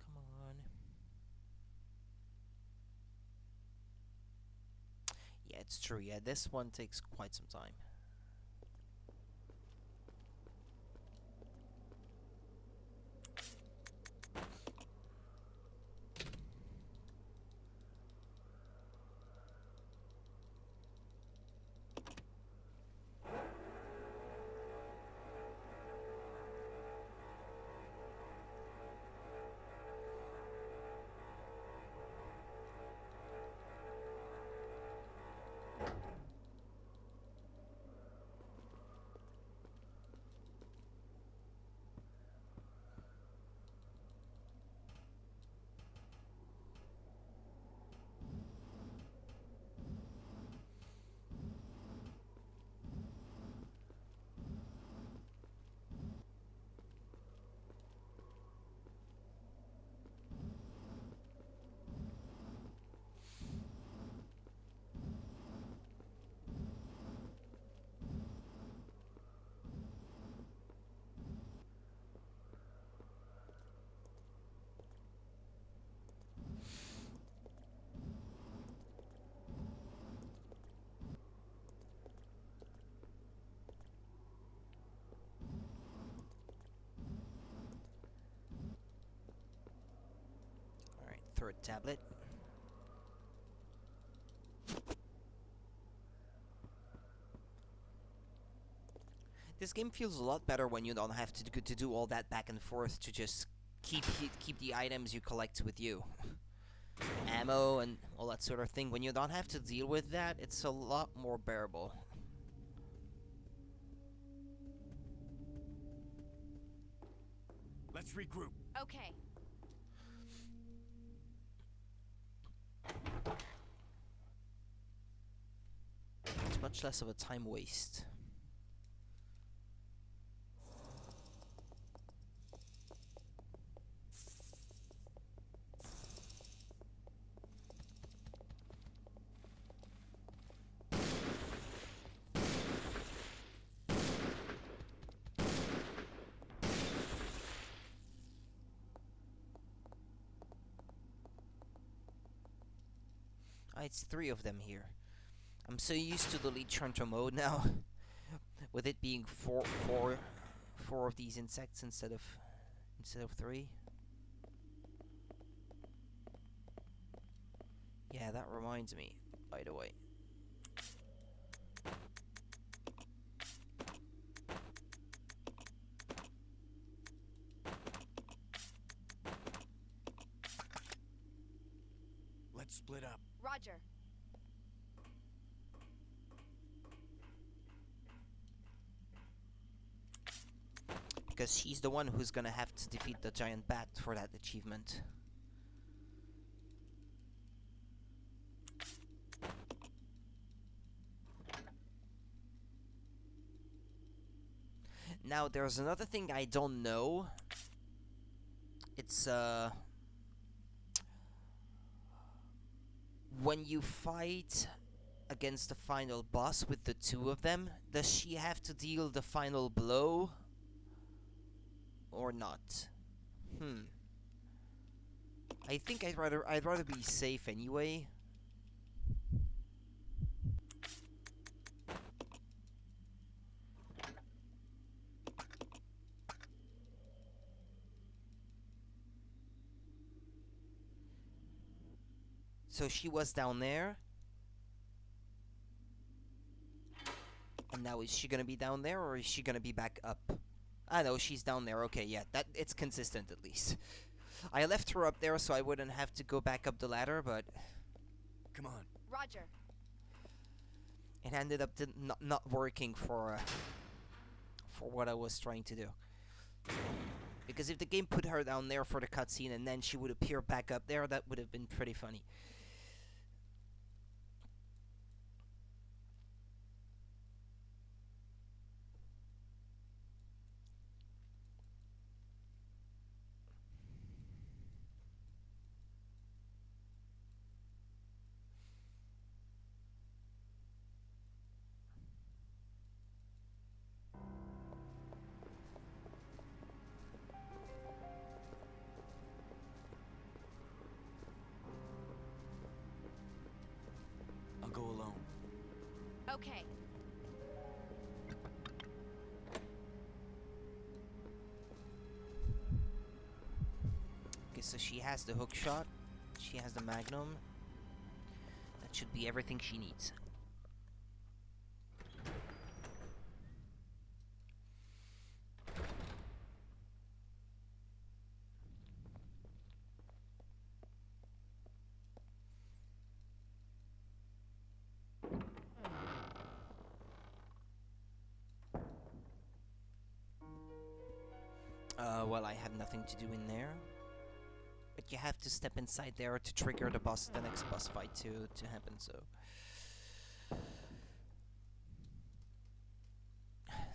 Come on. Yeah, it's true. Yeah, this one takes quite some time. Word tablet. This game feels a lot better when you don't have to do all that back and forth to just keep the items you collect with you. Ammo and all that sort of thing. When you don't have to deal with that, it's a lot more bearable. Let's regroup. Okay. It's much less of a time waste. It's 3 of them here. I'm so used to the lead Trunto mode now, with it being four of these insects instead of 3. Yeah, that reminds me, by the way. Let's split up. Roger. Because she's the one who's gonna have to defeat the giant bat for that achievement. Now, there's another thing I don't know. It's, when you fight against the final boss with the 2 of them, does she have to deal the final blow? Or not? I think I'd rather be safe anyway. So she was down there. And now is she gonna be down there or is she gonna be back up? I know she's down there. Okay, yeah, that it's consistent at least. I left her up there so I wouldn't have to go back up the ladder, but Come on. Roger. it ended up not working for what I was trying to do. Because if the game put her down there for the cutscene and then she would appear back up there, that would have been pretty funny. I'll go alone. Okay. Okay, so she has the hook shot. She has the magnum. That should be everything she needs. Well, I have nothing to do in there. But you have to step inside there to trigger the next boss fight to happen, so...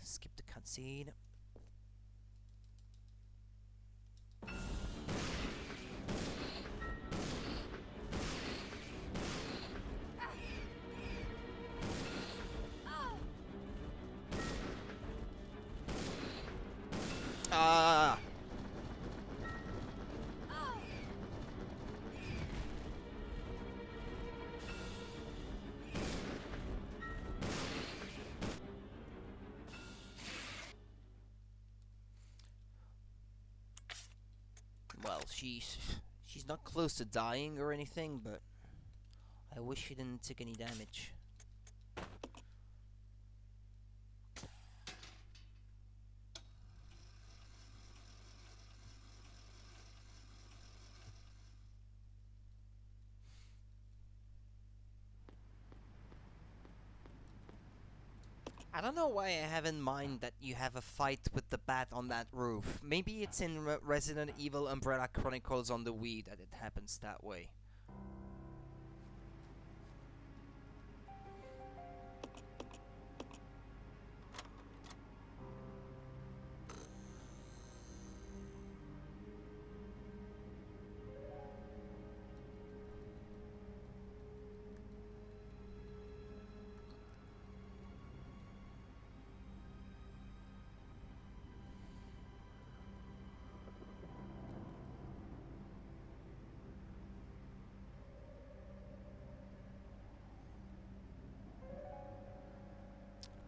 Skip the cutscene. Ah! Well, she She's not close to dying or anything, but I wish she didn't take any damage. I don't know why I have in mind that you have a fight with the bat on that roof. Maybe it's in Resident Evil Umbrella Chronicles on the Wii that it happens that way.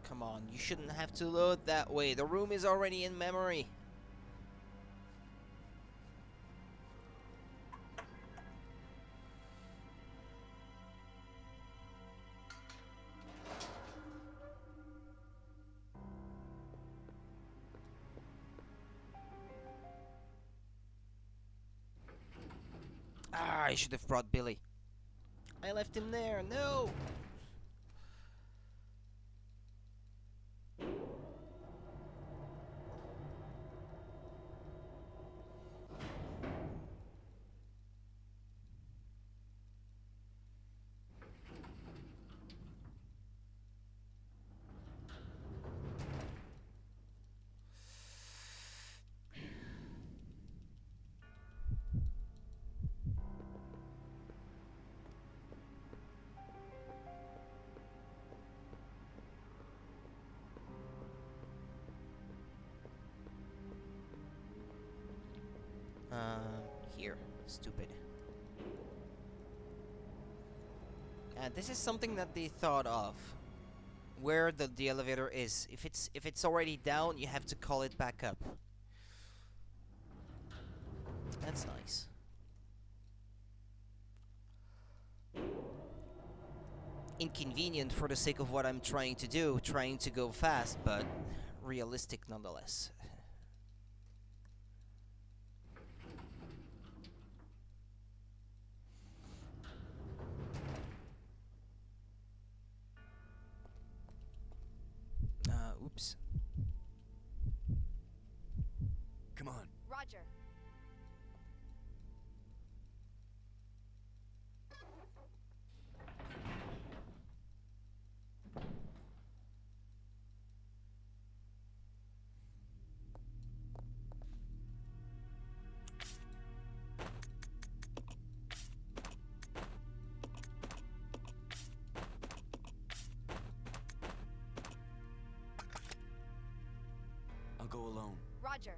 Come on, you shouldn't have to load that way. The room is already in memory. Ah, I should have brought Billy. I left him there. No! Here. Stupid. This is something that they thought of. Where the elevator is. If it's already down, you have to call it back up. That's nice. Inconvenient for the sake of what I'm trying to do, trying to go fast, but realistic nonetheless. Oops. Come on. Roger. I'll go alone. Roger.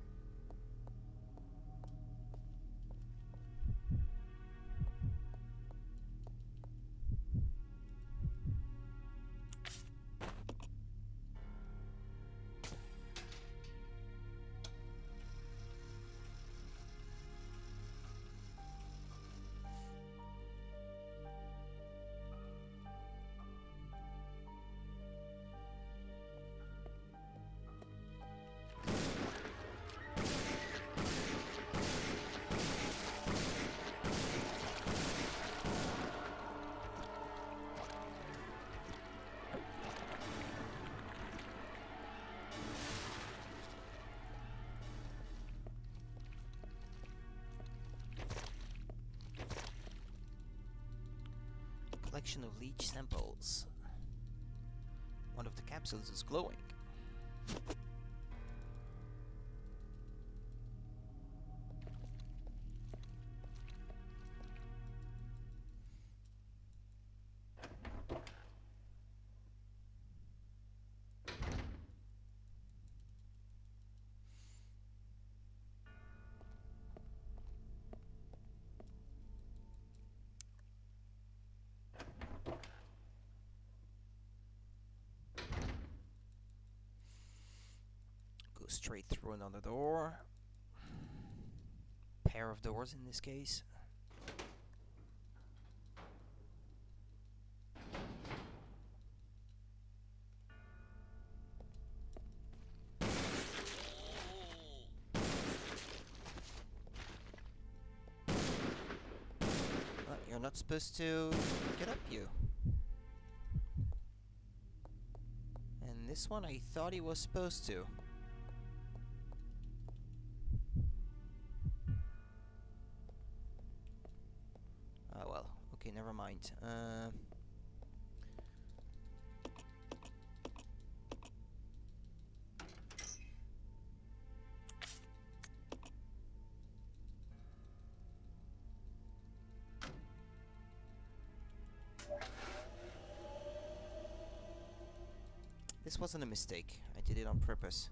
Collection of leech samples. One of the capsules is glowing. Straight through another door. Pair of doors in this case. You're not supposed to get up, you. And this one, I thought he was supposed to. Oh well, okay, never mind. This wasn't a mistake. I did it on purpose.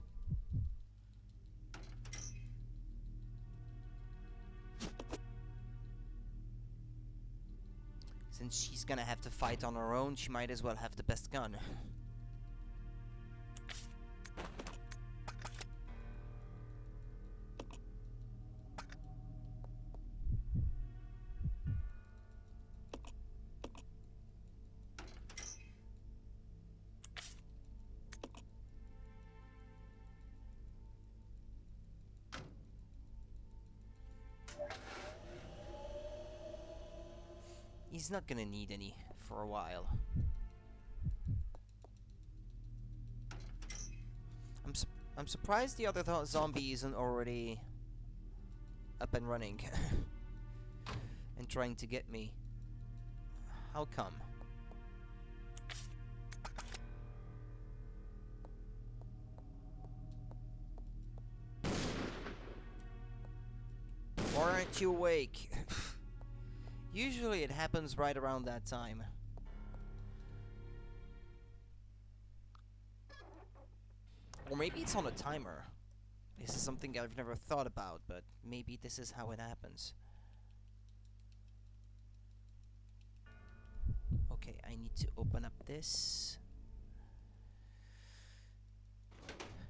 Since she's gonna have to fight on her own, she might as well have the best gun. He's not gonna need any for a while. I'm surprised the other zombie isn't already up and running and trying to get me. How come? Why aren't you awake? Usually it happens right around that time. Or maybe it's on a timer. This is something I've never thought about, but maybe this is how it happens. Okay, I need to open up this.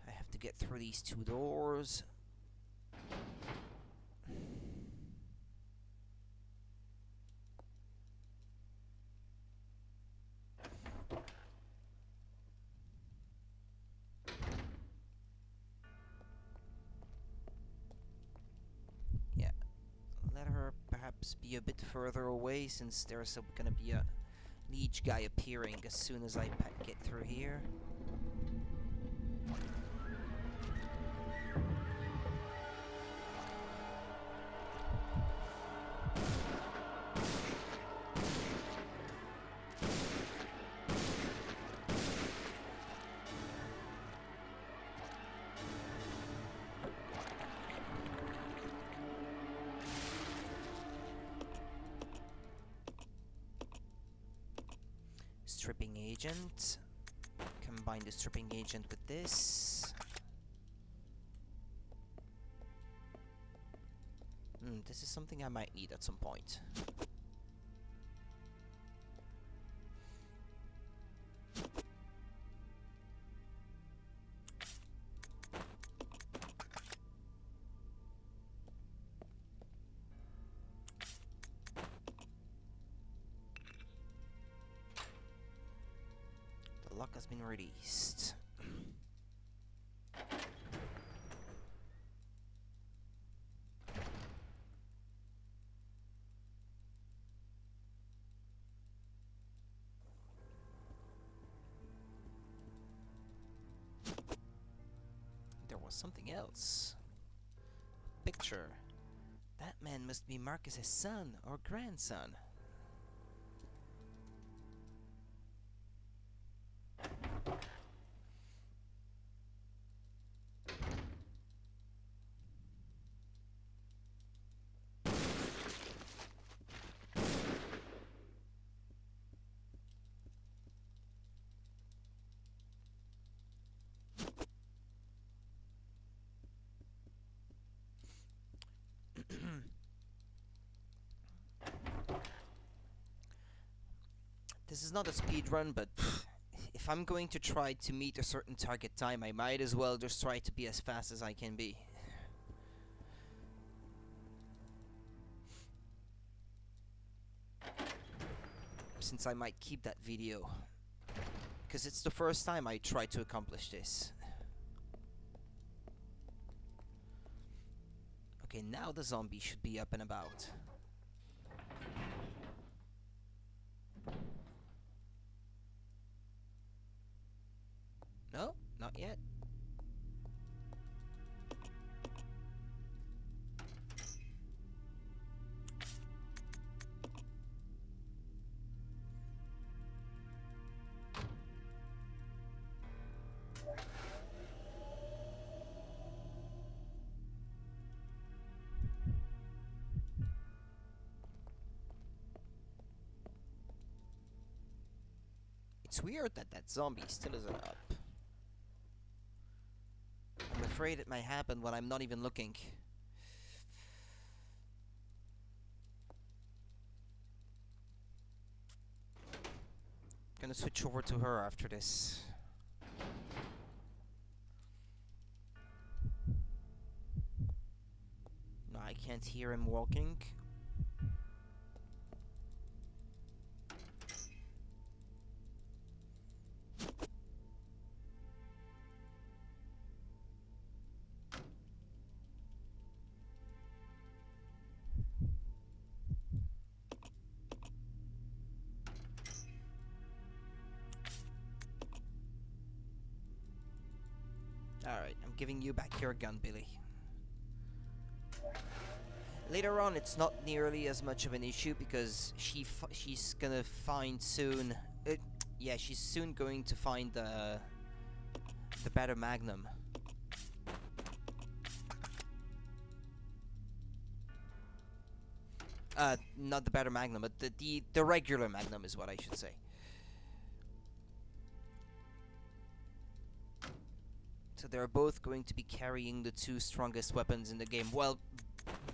I have to get through these two doors. Yeah, let her perhaps be a bit further away, since there's gonna be a leech guy appearing as soon as I get through here. Stripping agent. Combine the stripping agent with this. This is something I might need at some point. The lock has been released. There was something else. Picture. That man must be Marcus's son or grandson. This is not a speed run, but if I'm going to try to meet a certain target time, I might as well just try to be as fast as I can be. Since I might keep that video, because it's the first time I try to accomplish this. Okay, now the zombie should be up and about. It's weird that that zombie still isn't up. I'm afraid it might happen when I'm not even looking. Gonna switch over to her after this. No, I can't hear him walking. Alright, I'm giving you back your gun, Billy. Later on, it's not nearly as much of an issue because she's gonna find soon. Yeah, she's soon going to find the better Magnum. Not the better Magnum, but the regular Magnum is what I should say. So they're both going to be carrying the two strongest weapons in the game. Well,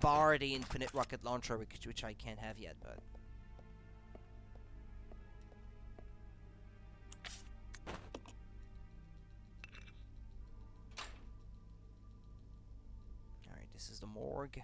bar the infinite rocket launcher, which I can't have yet, but... Alright, this is the morgue.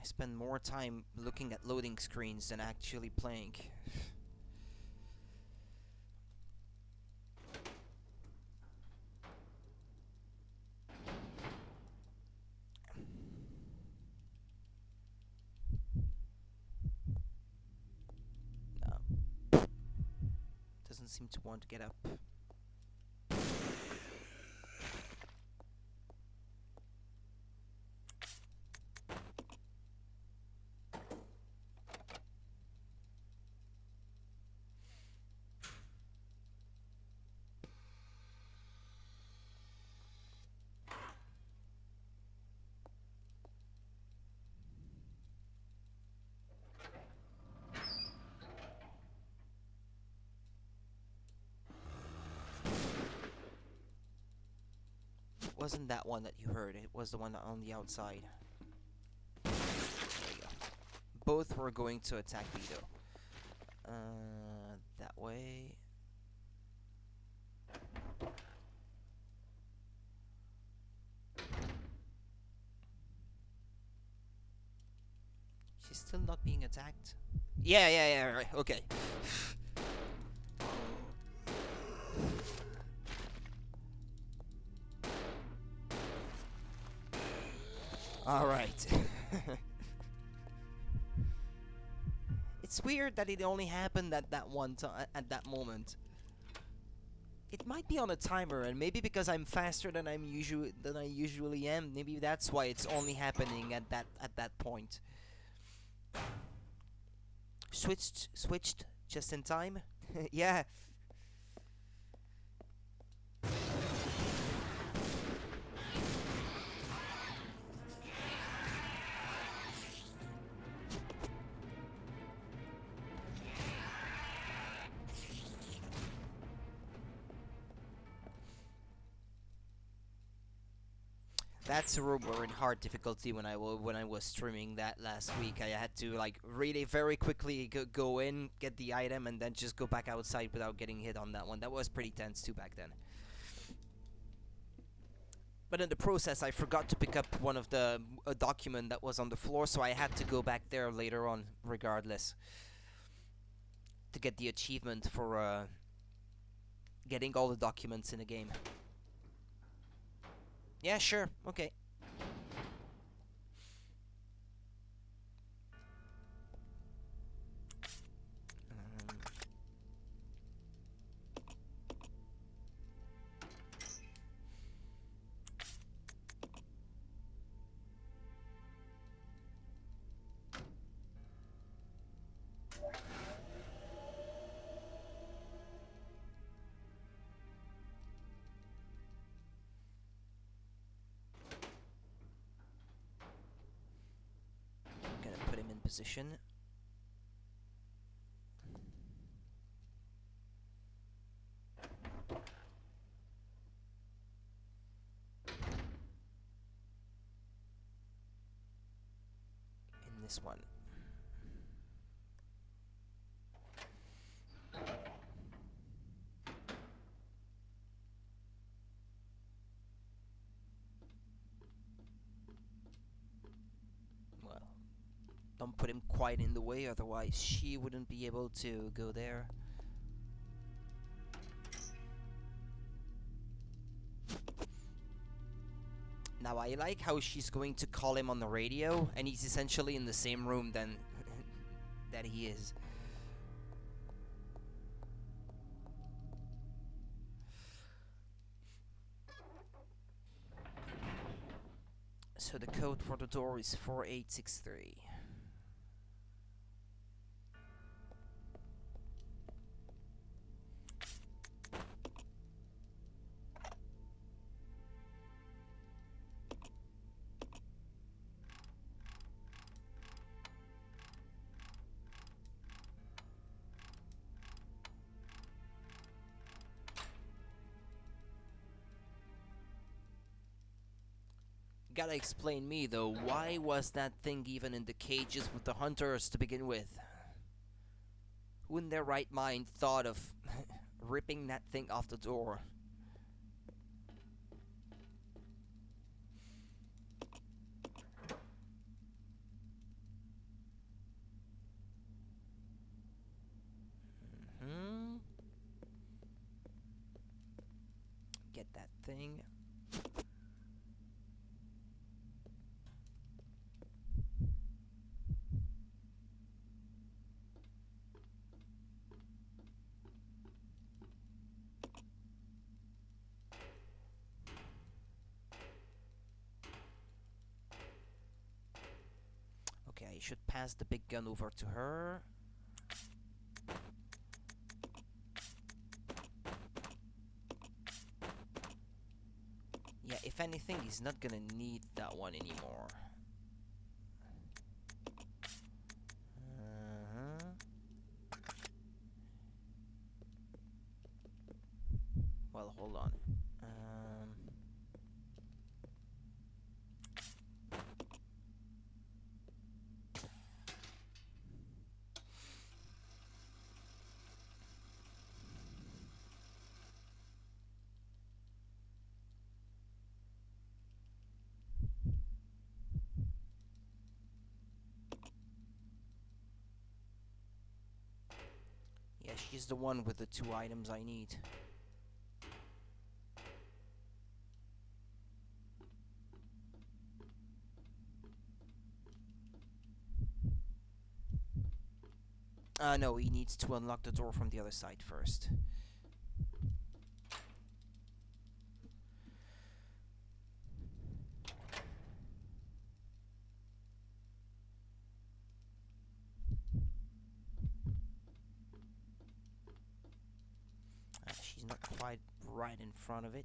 I spend more time looking at loading screens than actually playing. No. Doesn't seem to want to get up. It wasn't that one that you heard, it was the one on the outside. There you go. Both were going to attack me though. That way. She's still not being attacked? Yeah, right, okay. Alright. It's weird that it only happened at that one time, at that moment. It might be on a timer, and maybe because I'm faster than I usually am, maybe that's why it's only happening at that point. Switched just in time. Yeah. That's a room where in hard difficulty when I was streaming that last week. I had to like really very quickly go in, get the item, and then just go back outside without getting hit on that one. That was pretty tense too back then. But in the process, I forgot to pick up one of the a document that was on the floor, so I had to go back there later on, regardless, to get the achievement for getting all the documents in the game. Yeah, sure. Okay. Gonna put him in position. In this one. Well, don't put him quite in the way, otherwise she wouldn't be able to go there. Now I like how she's going to call him on the radio, and he's essentially in the same room than that he is. So the code for the door is 4863. Gotta explain me though, why was that thing even in the cages with the hunters to begin with? Who in their right mind thought of ripping that thing off the door? Get that thing. Okay, I should pass the big gun over to her. Yeah, if anything, he's not gonna need that one anymore. Well, hold on. Yeah, she's the one with the 2 items I need. No, he needs to unlock the door from the other side first. She's not quite right in front of it.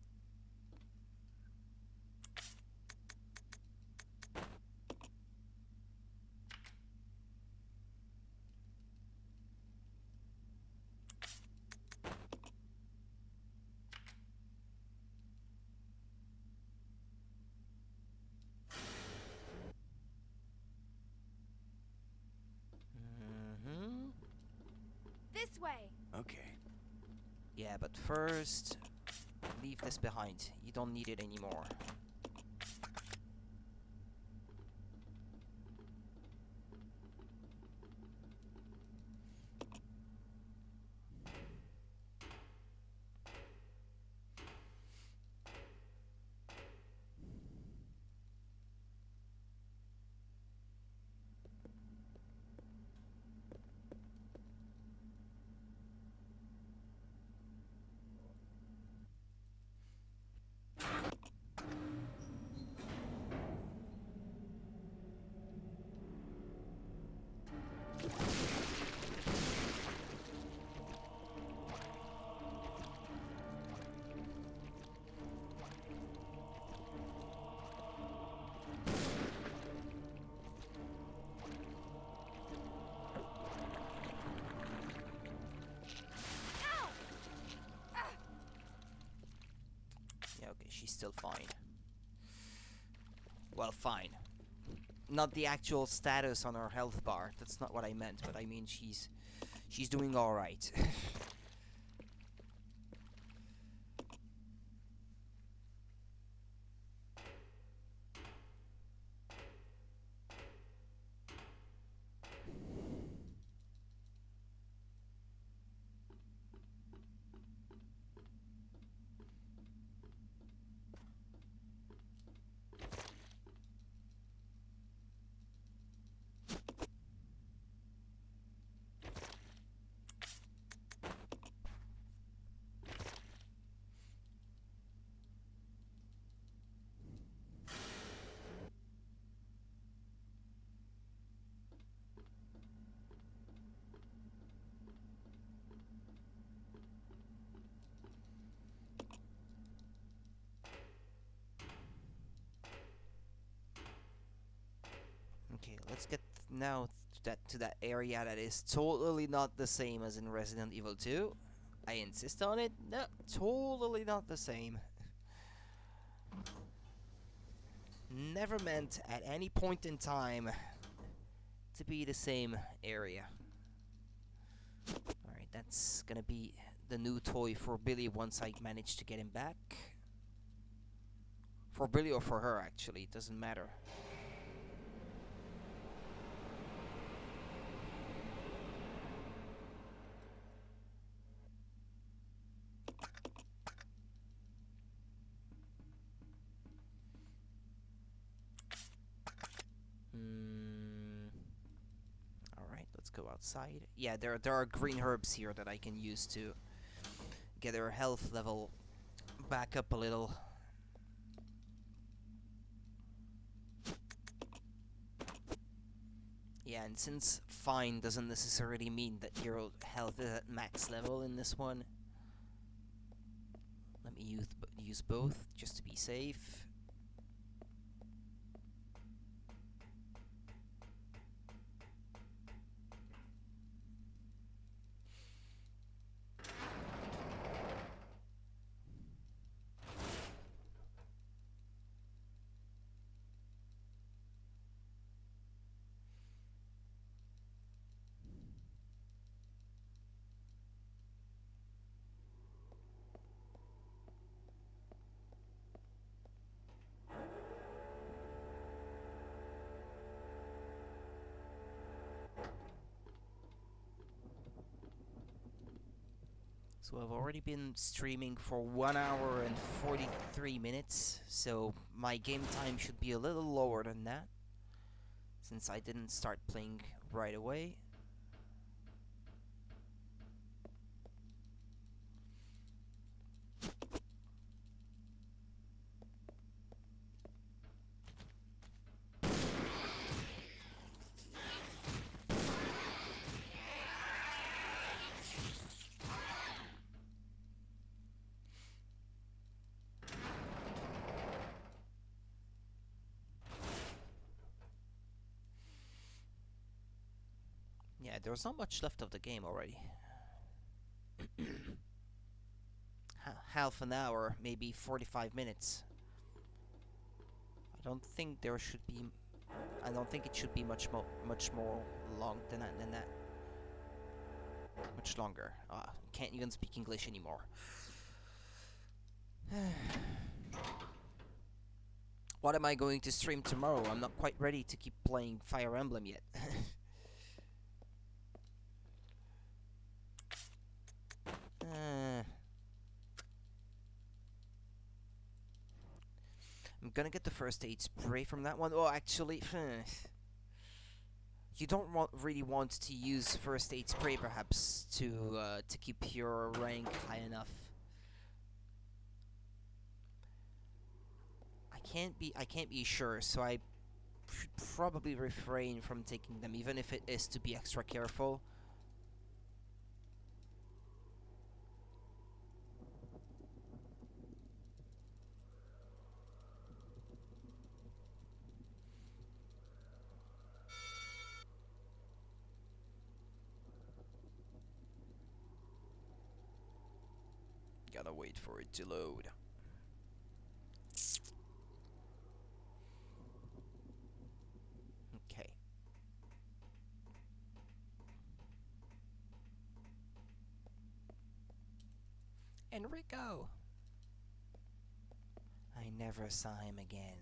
This way. Okay. Yeah, but first, leave this behind. You don't need it anymore. Yeah, okay, she's still fine. Well, fine. Not the actual status on her health bar. That's not what I meant, but I mean she's doing all right. Okay, let's get now to that area that is totally not the same as in Resident Evil 2. I insist on it. No, totally not the same. Never meant at any point in time to be the same area. Alright, that's gonna be the new toy for Billy once I manage to get him back. For Billy or for her, actually, it doesn't matter. Alright, let's go outside. Yeah, there are green herbs here that I can use to get her health level back up a little. Yeah, and since fine doesn't necessarily mean that your health is at max level in this one, let me use both just to be safe. So I've already been streaming for 1 hour and 43 minutes, so my game time should be a little lower than that, since I didn't start playing right away. Yeah, there's not much left of the game already. Half an hour, maybe 45 minutes. I don't think there should be. I don't think it should be much more long than that. Much longer. Can't even speak English anymore. What am I going to stream tomorrow? I'm not quite ready to keep playing Fire Emblem yet. I'm gonna get the first aid spray from that one. Oh, actually, you don't really want to use first aid spray, perhaps, to keep your rank high enough. I can't be sure, so I should probably refrain from taking them, even if it is to be extra careful. Gotta wait for it to load. Enrico! I never saw him again.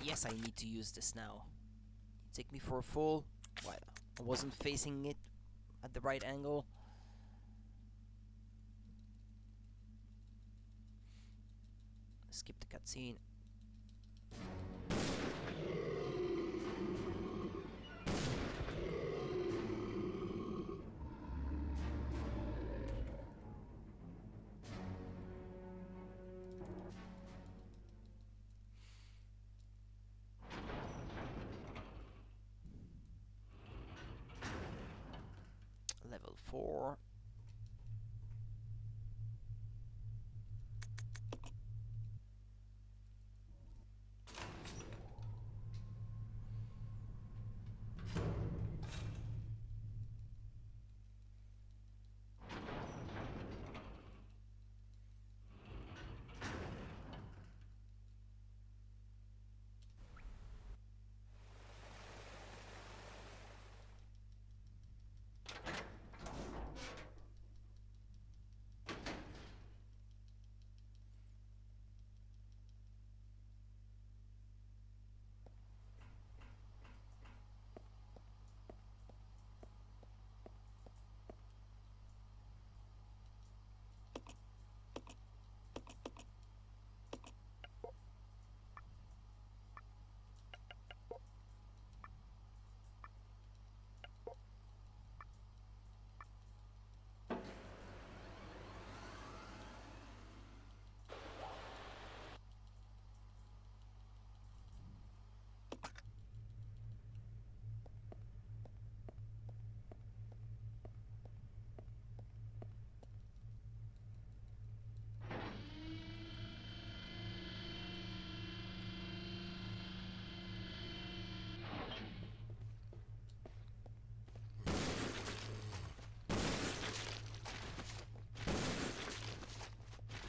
Yes, I need to use this now. Take me for a fool. What? I wasn't facing it at the right angle. Skip the cutscene. Level 4.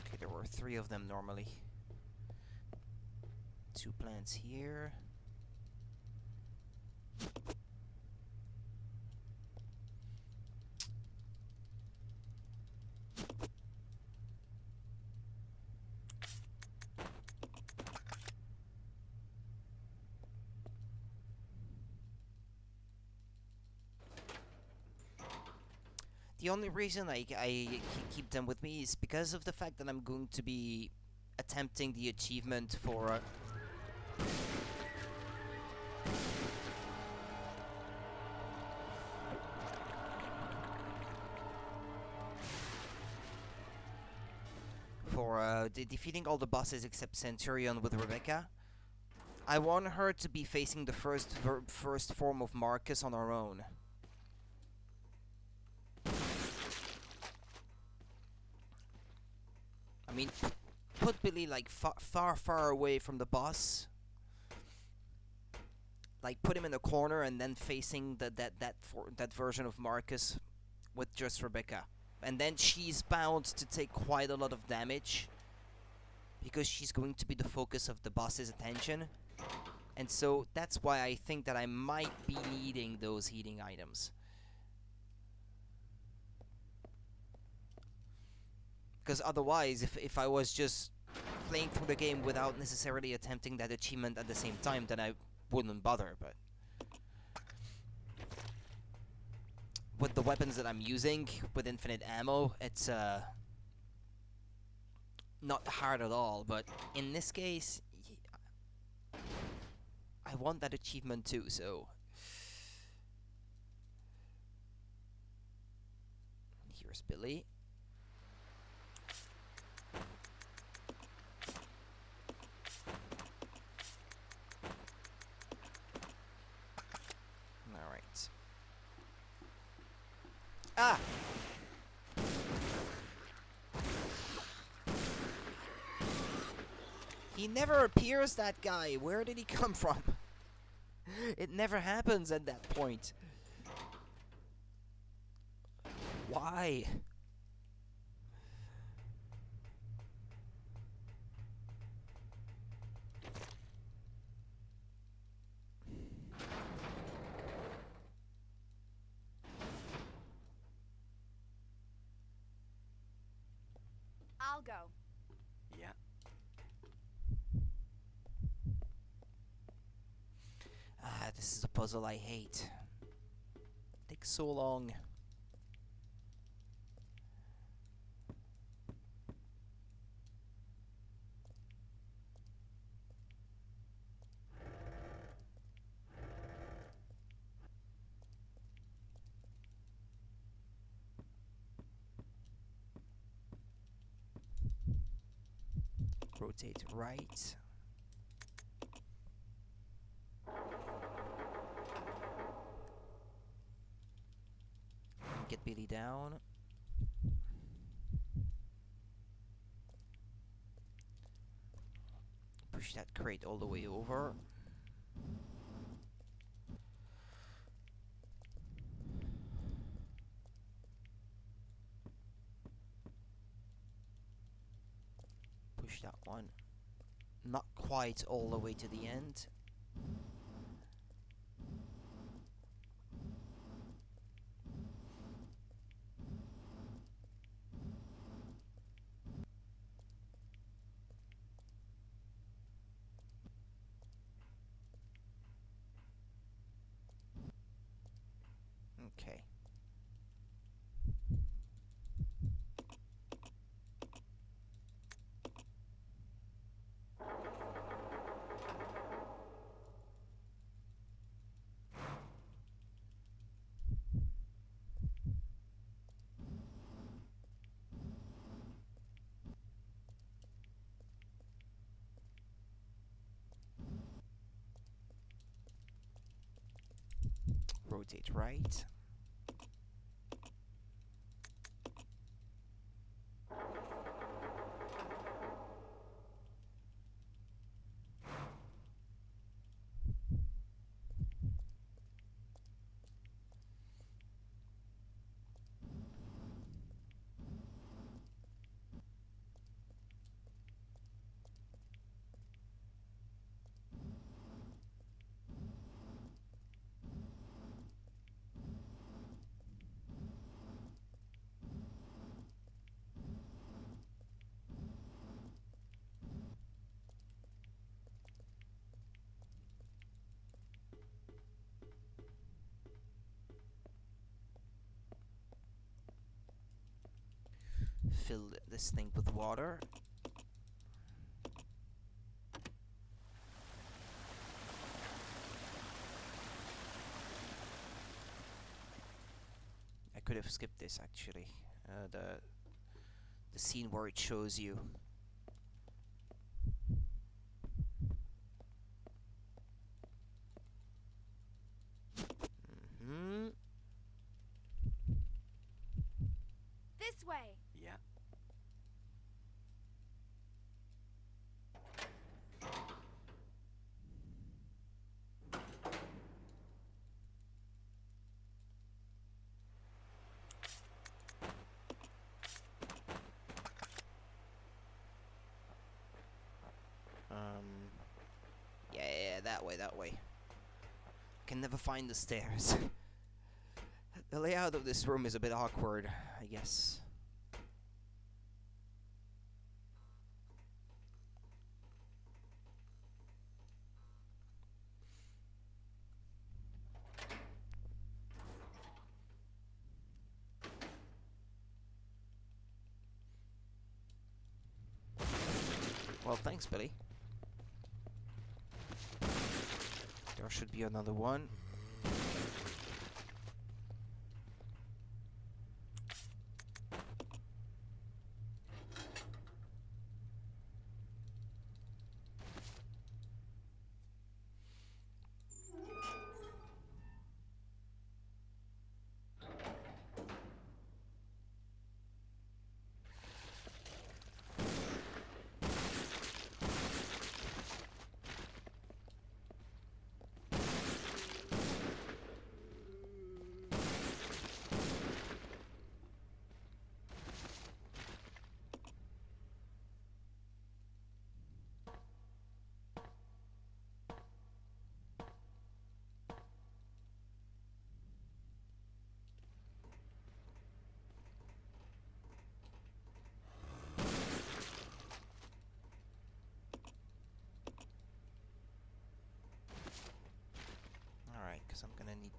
Okay, there were 3 of them normally. 2 plants here. The only reason I keep them with me is because of the fact that I'm going to be attempting the achievement for defeating all the bosses except Centurion with Rebecca. I want her to be facing the first form of Marcus on her own. I mean, put Billy like far away from the boss. Like put him in a corner and then facing that version of Marcus with just Rebecca. And then she's bound to take quite a lot of damage because she's going to be the focus of the boss's attention. And so that's why I think that I might be needing those healing items. Because otherwise, if I was just playing through the game without necessarily attempting that achievement at the same time, then I wouldn't bother. But with the weapons that I'm using, with infinite ammo, it's not hard at all. But in this case, I want that achievement too, so... Here's Billy. Alright. Ah! He never appears, that guy. Where did he come from? It never happens at that point. Why? This is a puzzle I hate. Takes so long. Rotate right. Get Billy down. Push that crate all the way over. Push that one. Not quite all the way to the end. Okay. Rotate right. Fill this thing with water. I could have skipped this actually. The scene where it shows you. Mm-hmm. This way. Yeah. Yeah, that way, that way. Can never find the stairs. The layout of this room is a bit awkward, I guess. Well, thanks, Billy. There should be another one.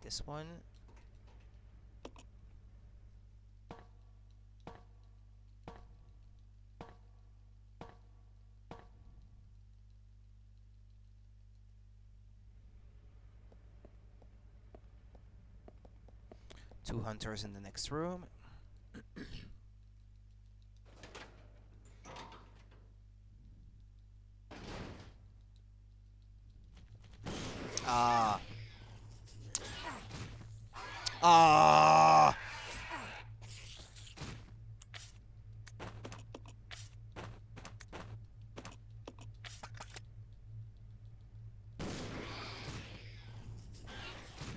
this one. Two hunters in the next room. Ah. Ah.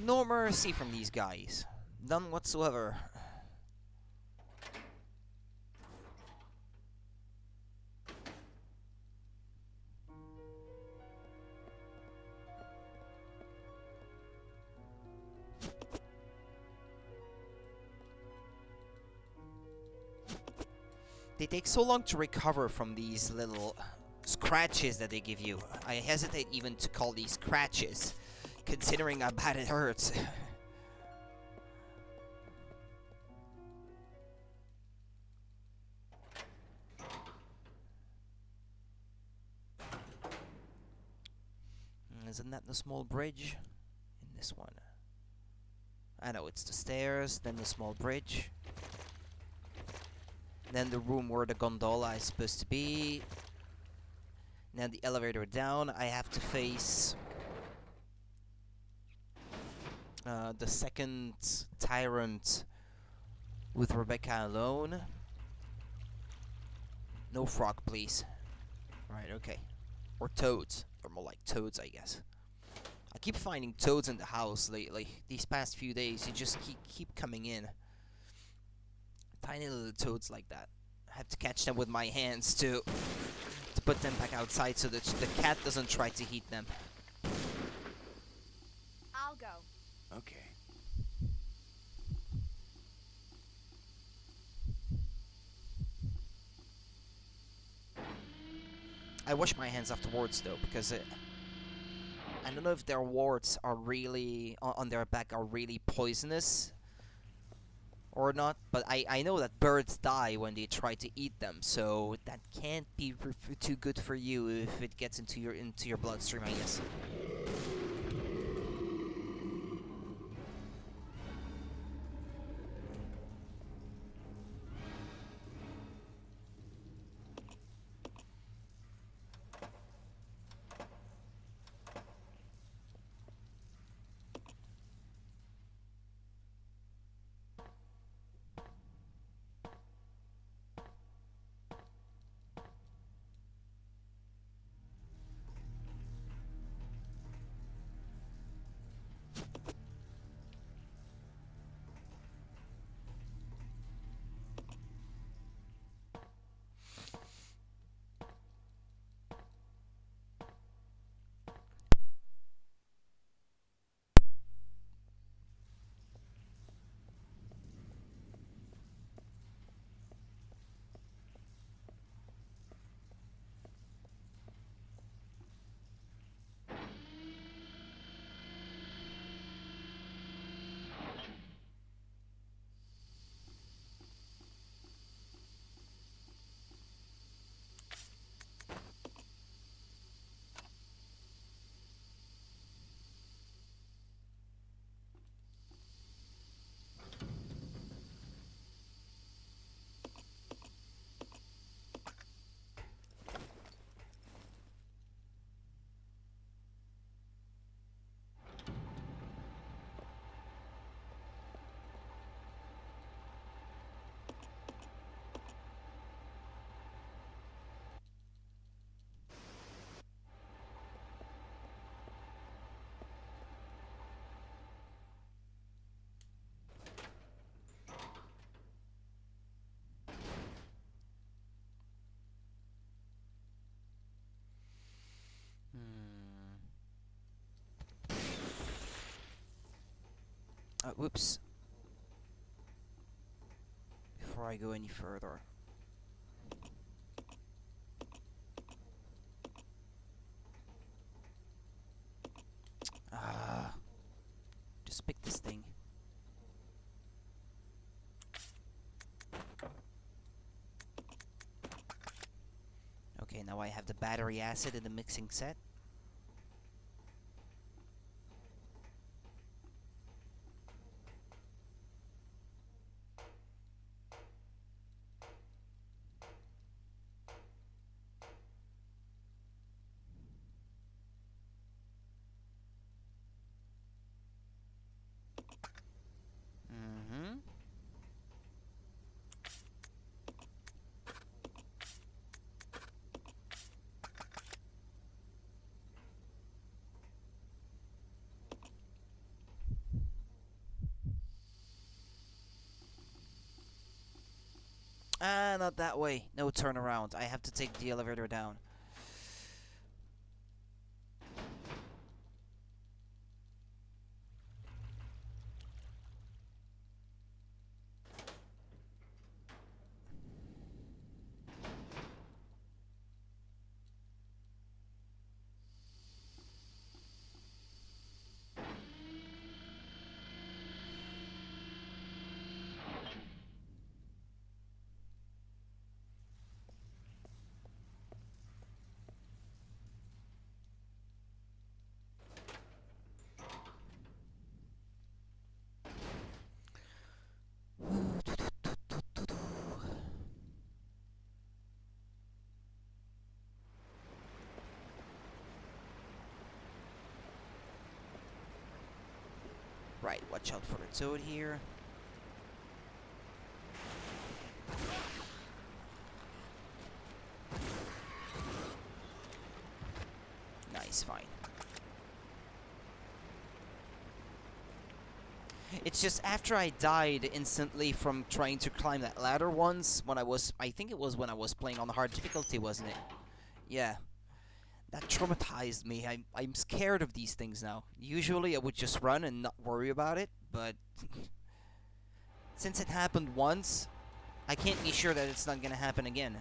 No mercy from these guys. None whatsoever. They take so long to recover from these little scratches that they give you. I hesitate even to call these scratches, considering how bad it hurts. Isn't that the small bridge? In this one. I know, it's the stairs, then the small bridge. Then the room where the gondola is supposed to be. Then the elevator down. I have to face the second tyrant with Rebecca alone. No frog, please. Right, okay. Or toads. Or more like toads, I guess. I keep finding toads in the house lately. These past few days, you just keep coming in. Tiny little toads like that. I have to catch them with my hands to put them back outside so that the cat doesn't try to eat them. I'll go. Okay. I wash my hands afterwards though, because I don't know if their warts are really on their back are really poisonous or not, but I know that birds die when they try to eat them, so that can't be too good for you if it gets into your bloodstream, I guess. Whoops. Before I go any further. Just pick this thing. Okay, now I have the battery acid in the mixing set. Mm-hmm. Ah, not that way. No turnaround. I have to take the elevator down. Right, watch out for the toad here. Nice, fine. It's just after I died instantly from trying to climb that ladder once, I think it was when I was playing on the hard difficulty, wasn't it? Yeah. That traumatized me. I'm scared of these things now. Usually I would just run and not worry about it, but since it happened once, I can't be sure that it's not gonna happen again.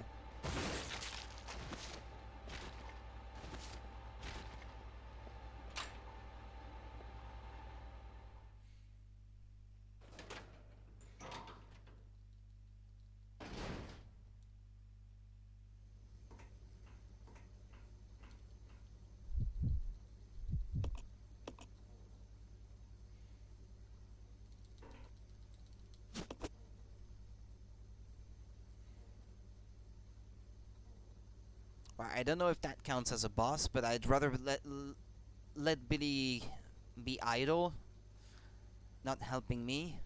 Well, I don't know if that counts as a boss, but I'd rather let Billy be idle, not helping me.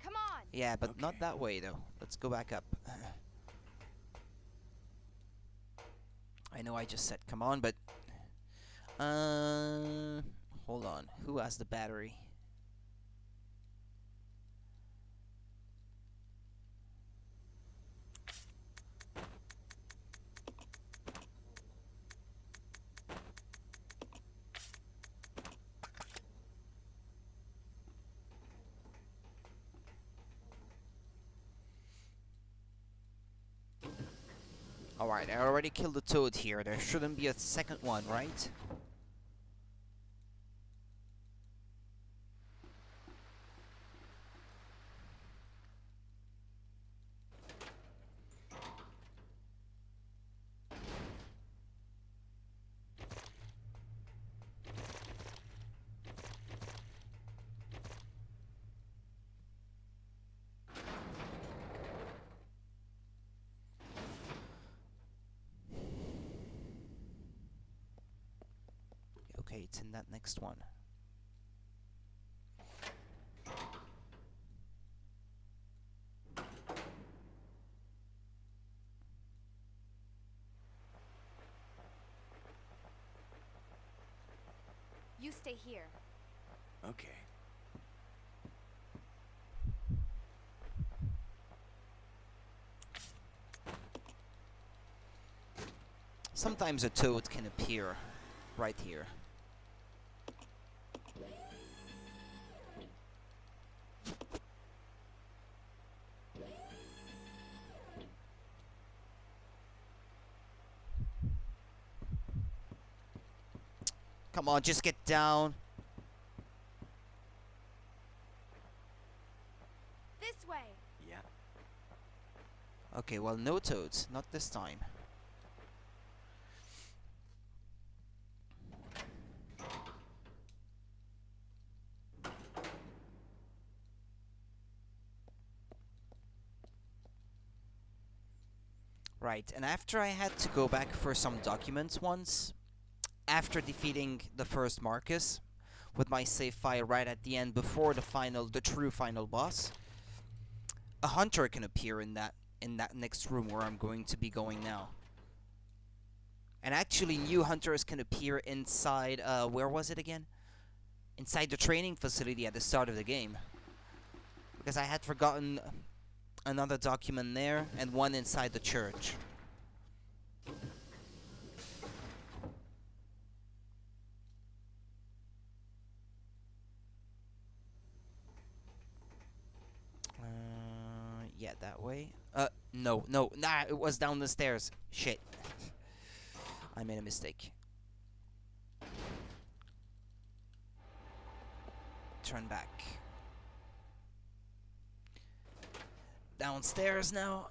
Come on. Yeah, but Okay. not that way though. Let's go back up. I know I just said come on, but hold on. Who has the battery? Alright, I already killed the toad here. There shouldn't be a second one, right? Okay, it's in that next one. You stay here. Okay. Sometimes a toad can appear right here. Come on, just get down. This way. Yeah. Okay, well, no toads. Not this time. Right, and after I had to go back for some documents once, after defeating the first Marcus, with my save file right at the end before the true final boss, a hunter can appear in that next room where I'm going to be going now. And actually, new hunters can appear inside, where was it again? Inside the training facility at the start of the game. Because I had forgotten another document there, and one inside the church. Yeah, that way. No, nah, it was down the stairs. Shit. I made a mistake. Turn back. Downstairs now.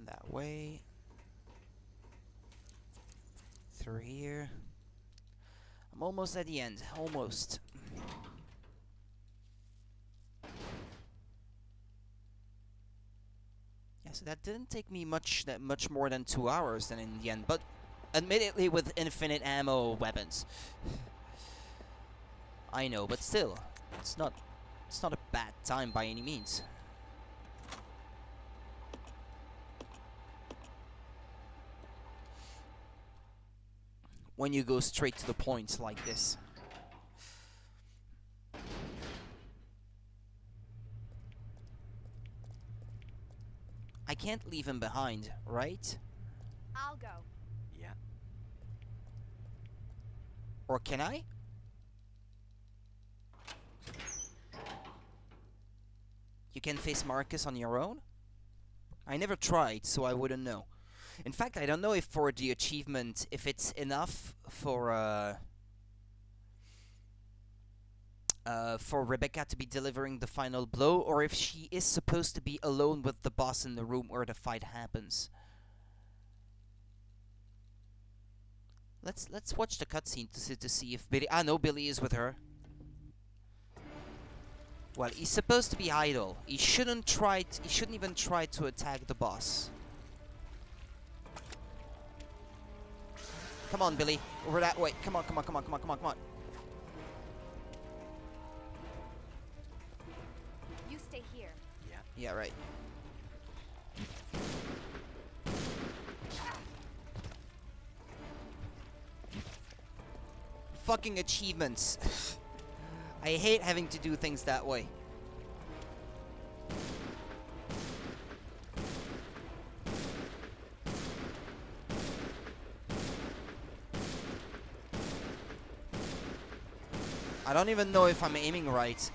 That way. Through here. I'm almost at the end. Almost. Yeah, so that didn't take me much more than 2 hours then in the end, but admittedly with infinite ammo weapons. I know, but still, it's not a bad time by any means. When you go straight to the point like this. I can't leave him behind, right? I'll go. Yeah. Or can I? You can face Marcus on your own? I never tried, so I wouldn't know. In fact, I don't know if for the achievement, if it's enough for Rebecca to be delivering the final blow, or if she is supposed to be alone with the boss in the room where the fight happens. Let's watch the cutscene to see if Billy. Ah, no, Billy is with her. Well, he's supposed to be idle. He shouldn't even try to attack the boss. Come on, Billy. Over that way. Come on, come on, come on, come on, come on, come on. You stay here. Yeah. Yeah, right. Fucking achievements. I hate having to do things that way. I don't even know if I'm aiming right.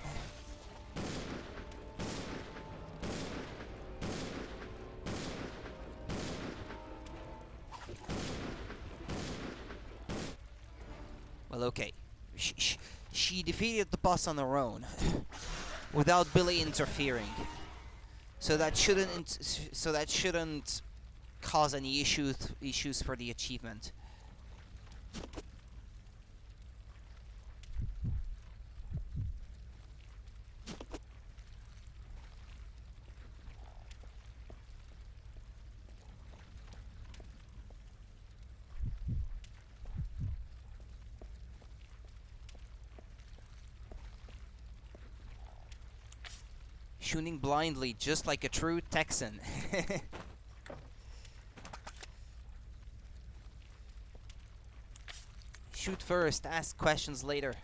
Well, okay. She defeated the boss on her own, without Billy interfering. So that shouldn't cause any issues for the achievement. Shooting blindly, just like a true Texan. Shoot first, ask questions later.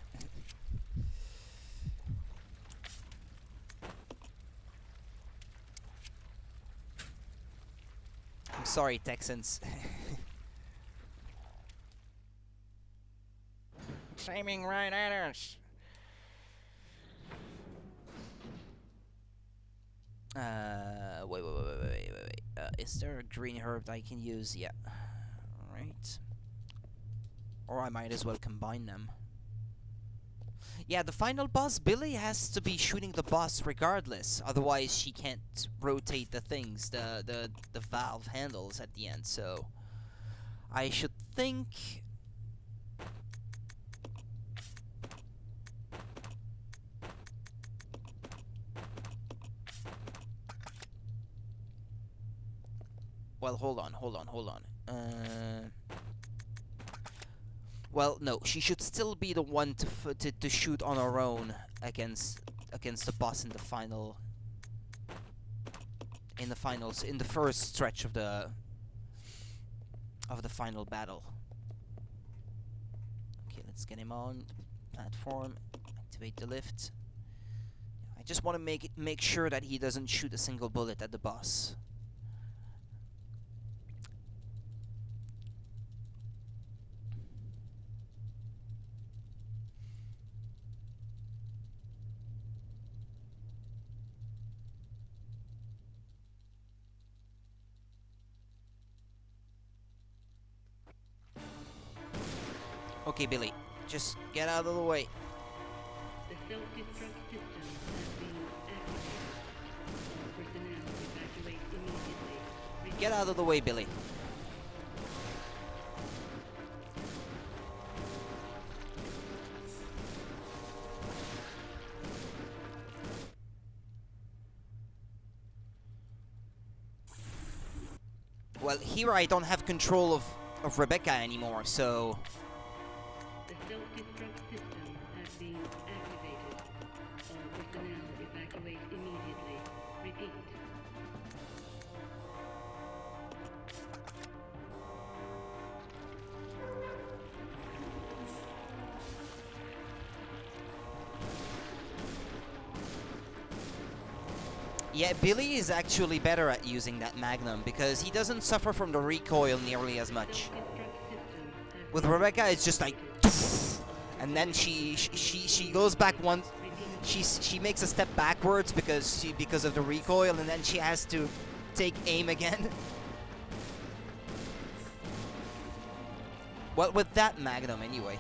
sorry, Texans. It's aiming right at us. Wait. Is there a green herb that I can use? Yeah. Alright. Or I might as well combine them. Yeah, the final boss, Billy has to be shooting the boss regardless. Otherwise, she can't rotate the things, the valve handles at the end. So, I should think. Well, hold on. Well, no, she should still be the one to shoot on her own against the boss in the finals, in the first stretch of the final battle. Okay, let's get him on platform. Activate the lift. I just want to make sure that he doesn't shoot a single bullet at the boss. Okay, Billy, just get out of the way. The self-destruct system has been activated. All personnel evacuate immediately. Get out of the way, Billy. Well, here I don't have control of Rebecca anymore, so... The self-destruct system has been activated. All personnel evacuate immediately. Repeat. Yeah, Billy is actually better at using that Magnum because he doesn't suffer from the recoil nearly as much. Self-destruct system has With been Rebecca, it's just like, and then she goes back one. She makes a step backwards because of the recoil, and then she has to take aim again. Well, with that Magnum anyway.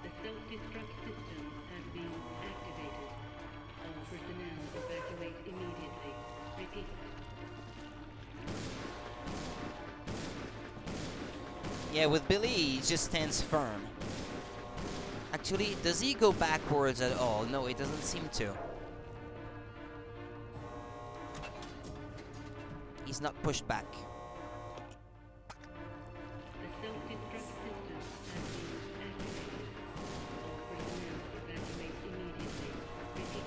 The self-destruct system has been activated. All personnel evacuate immediately. Repeat. Yeah, with Billy, he just stands firm. Actually, does he go backwards at all? No, it doesn't seem to. He's not pushed back. The self-destruct system has been activated. All personnel evacuate immediately. Repeat.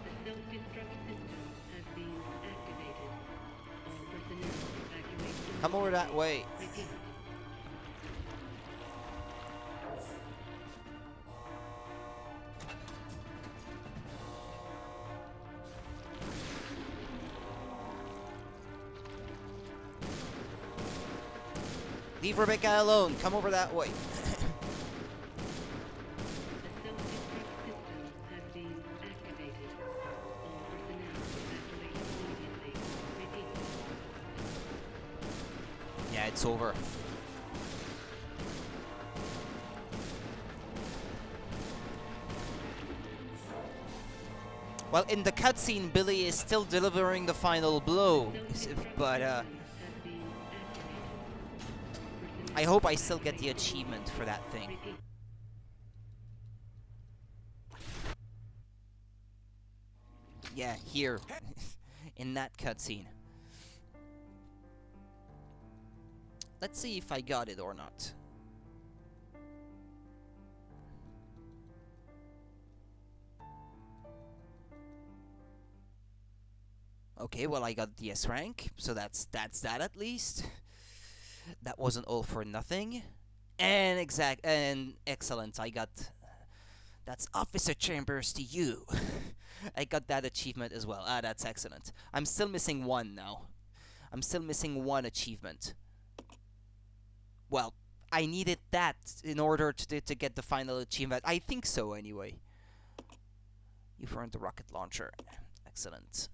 The self-destruct system has been activated. All personnel evacuate Come over that way. Repeat. Leave Rebecca alone. Come over that way. The self-destruct system has been activated. All personnel evacuate immediately. Repeat. Yeah, it's over. Well, in the cutscene, Billy is still delivering the final blow, but Has been activated. I hope I still get the achievement for that thing. Repeat. Yeah, here, in that cutscene. Let's see if I got it or not. Okay, well I got the S rank, so that's that at least. That wasn't all for nothing. And excellent, I got that's officer chambers to you. I got that achievement as well. Ah, that's excellent. I'm still missing one now. I'm still missing one achievement. Well, I needed that in order to get the final achievement. I think so, anyway. You've earned the rocket launcher. Excellent.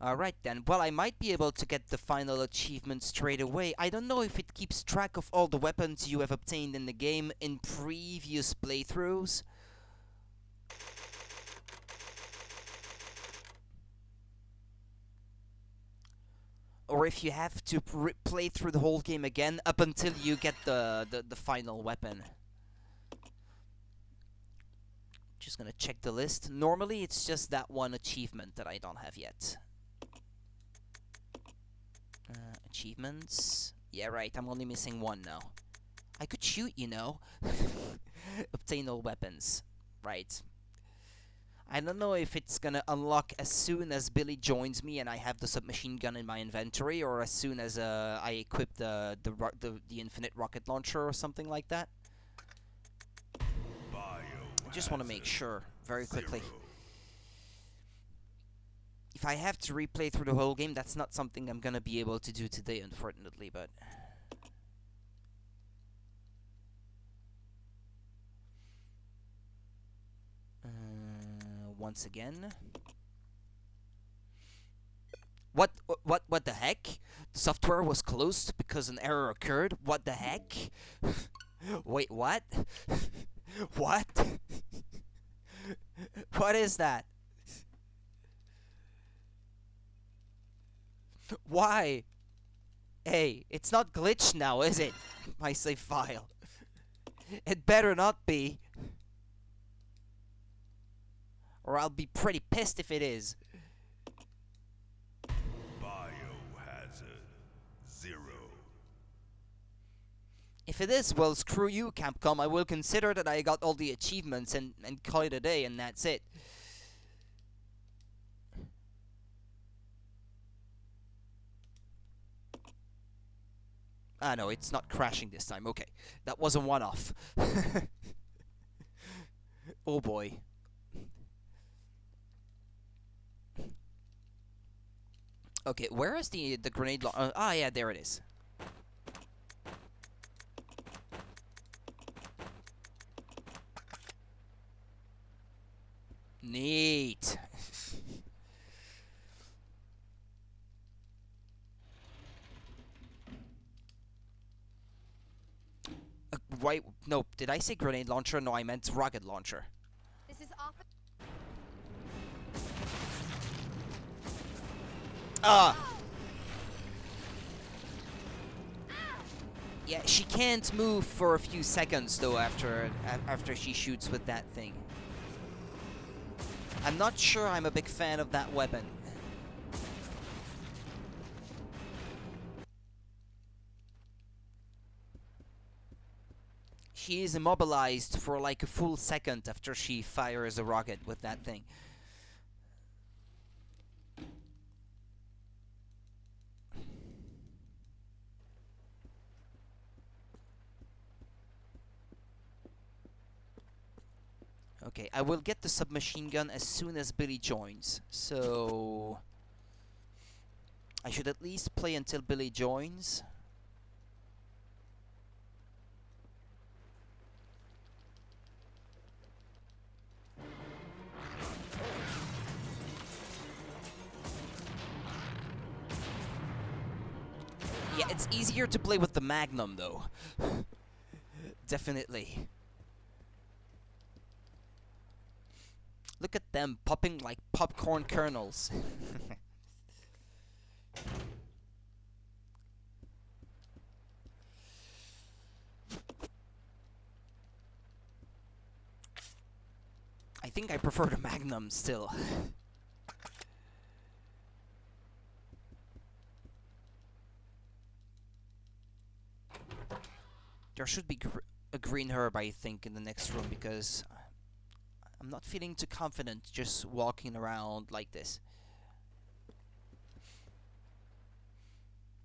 Alright then, well I might be able to get the final achievement straight away. I don't know if it keeps track of all the weapons you have obtained in the game in previous playthroughs. Or if you have to play through the whole game again up until you get the final weapon. Just gonna check the list. Normally it's just that one achievement that I don't have yet. Achievements. Yeah, right, I'm only missing one now. I could shoot, you know. Obtain all weapons. Right. I don't know if it's gonna unlock as soon as Billy joins me and I have the submachine gun in my inventory, or as soon as I equip the infinite rocket launcher or something like that. I just want to make sure very quickly. If I have to replay through the whole game, that's not something I'm gonna be able to do today, unfortunately, but... once again... What the heck? The software was closed because an error occurred? What the heck? Wait, what? What? What is that? Why? Hey, it's not glitched now, is it? My save file. It better not be. Or I'll be pretty pissed if it is. Biohazard 0. If it is, well, screw you, Capcom. I will consider that I got all the achievements and call it a day, and that's it. Ah, no, it's not crashing this time. Okay, that was a one-off. Oh, boy. Okay, where is the grenade launcher? Ah, yeah, there it is. Neat. Wait, no, did I say grenade launcher? No, I meant rocket launcher. This is off. Ah! Yeah, she can't move for a few seconds though after she shoots with that thing. I'm not sure I'm a big fan of that weapon. She is immobilized for like a full second after she fires a rocket with that thing. Okay, I will get the submachine gun as soon as Billy joins. So... I should at least play until Billy joins. Yeah, it's easier to play with the Magnum, though. Definitely. Look at them popping like popcorn kernels. I think I prefer the Magnum still. There should be a green herb, I think, in the next room, because I'm not feeling too confident just walking around like this.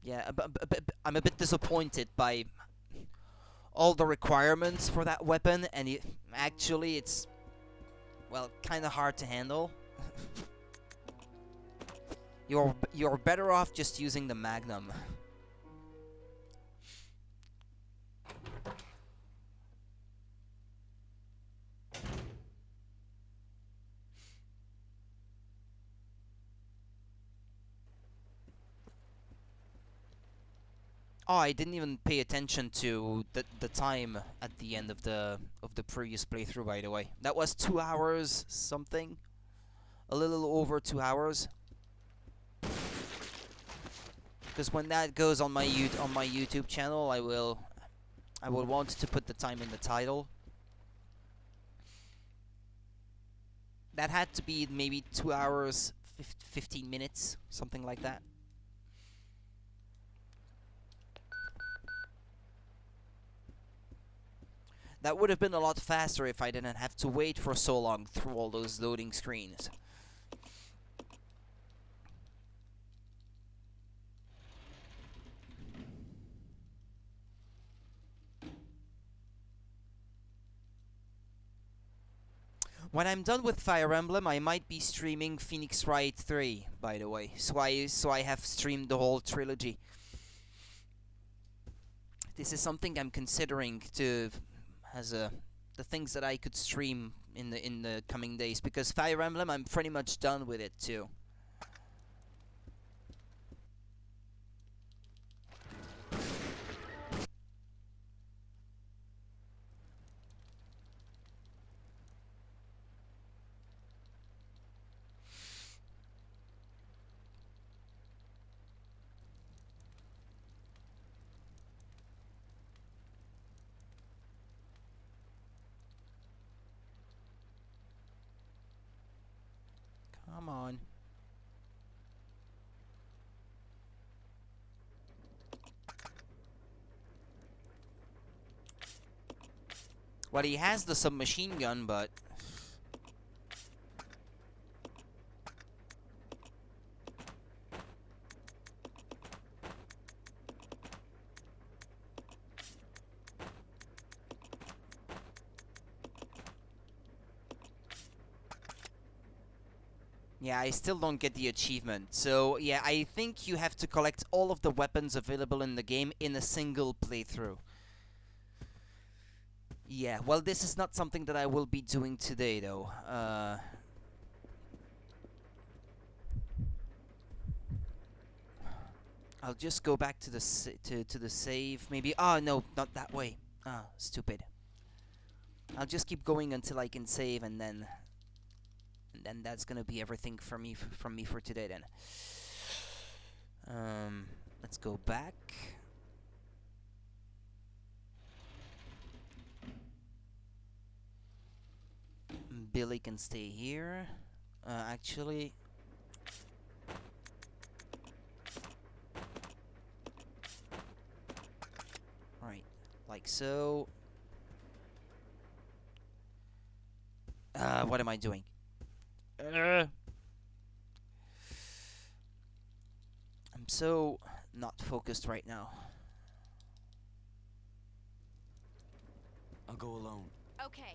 Yeah, I'm a bit disappointed by all the requirements for that weapon, and actually it's, well, kind of hard to handle. You're better off just using the Magnum. Oh, I didn't even pay attention to the time at the end of the previous playthrough, by the way. That was 2 hours something. A little over 2 hours. Because when that goes on my YouTube channel, I will want to put the time in the title. That had to be maybe 2 hours 15 minutes, something like that. That would have been a lot faster if I didn't have to wait for so long through all those loading screens. When I'm done with Fire Emblem, I might be streaming Phoenix Wright 3, by the way. So I have streamed the whole trilogy. This is something I'm considering to as the things that I could stream in the coming days, because Fire Emblem, I'm pretty much done with it too. Come on. Well, he has the submachine gun, but yeah, I still don't get the achievement. So, yeah, I think you have to collect all of the weapons available in the game in a single playthrough. Yeah, well, this is not something that I will be doing today, though. I'll just go back to the to the save, maybe. Oh, no, not that way. Ah, stupid. I'll just keep going until I can save, and then that's gonna be everything for me from me for today. Then, let's go back. Billy can stay here. Actually, right, like so. What am I doing? I'm so not focused right now. I'll go alone. Okay.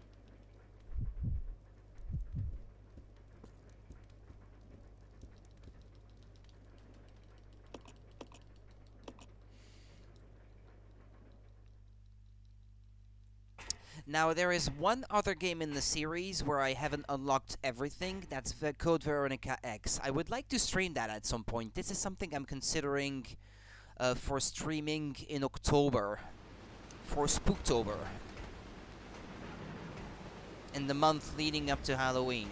Now, there is one other game in the series where I haven't unlocked everything. That's the Code Veronica X. I would like to stream that at some point. This is something I'm considering for streaming in October. For Spooktober. In the month leading up to Halloween.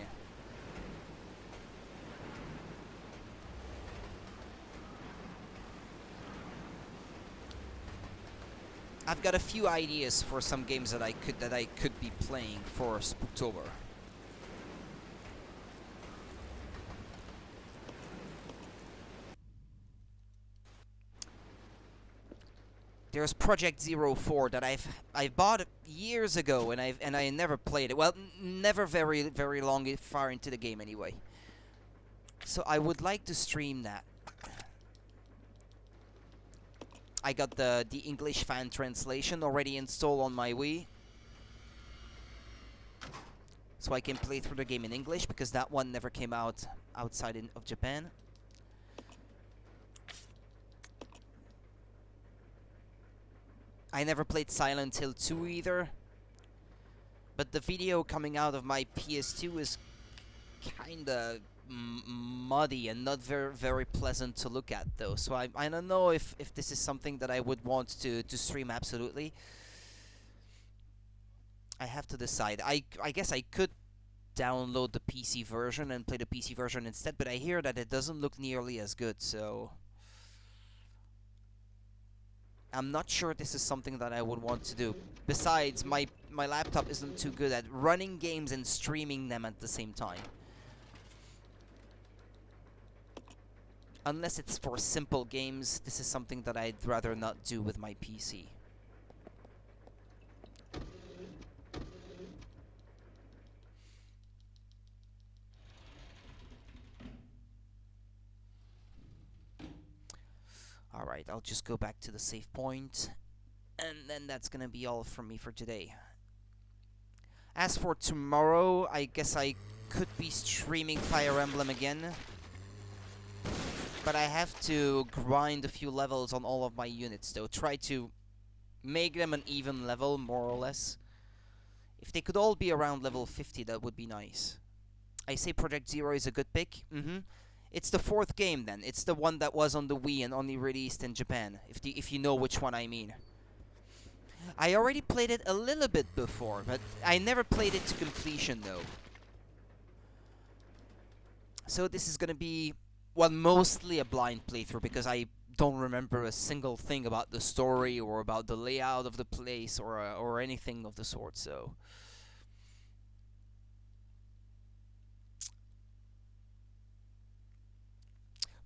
I've got a few ideas for some games that I could be playing for Spooktober. There's Project Zero 4 that I bought years ago, and I never played it. Well, never very long far into the game anyway. So I would like to stream that. I got the English fan translation already installed on my Wii, so I can play through the game in English, because that one never came out outside of Japan. I never played Silent Hill 2 either, but the video coming out of my PS2 is kinda muddy and not very pleasant to look at, though. So I don't know if this is something that I would want to stream absolutely. I have to decide. I guess I could download the PC version and play the PC version instead, but I hear that it doesn't look nearly as good, so I'm not sure this is something that I would want to do. Besides, my laptop isn't too good at running games and streaming them at the same time. Unless it's for simple games, this is something that I'd rather not do with my PC. Alright, I'll just go back to the save point, and then that's gonna be all from me for today. As for tomorrow, I guess I could be streaming Fire Emblem again, but I have to grind a few levels on all of my units, though. Try to make them an even level, more or less. If they could all be around level 50, that would be nice. I say Project Zero is a good pick. It's the 4th game, then. It's the one that was on the Wii and only released in Japan, if you know which one I mean. I already played it a little bit before, but I never played it to completion, though. So this is gonna be, well, mostly a blind playthrough, because I don't remember a single thing about the story or about the layout of the place or anything of the sort, so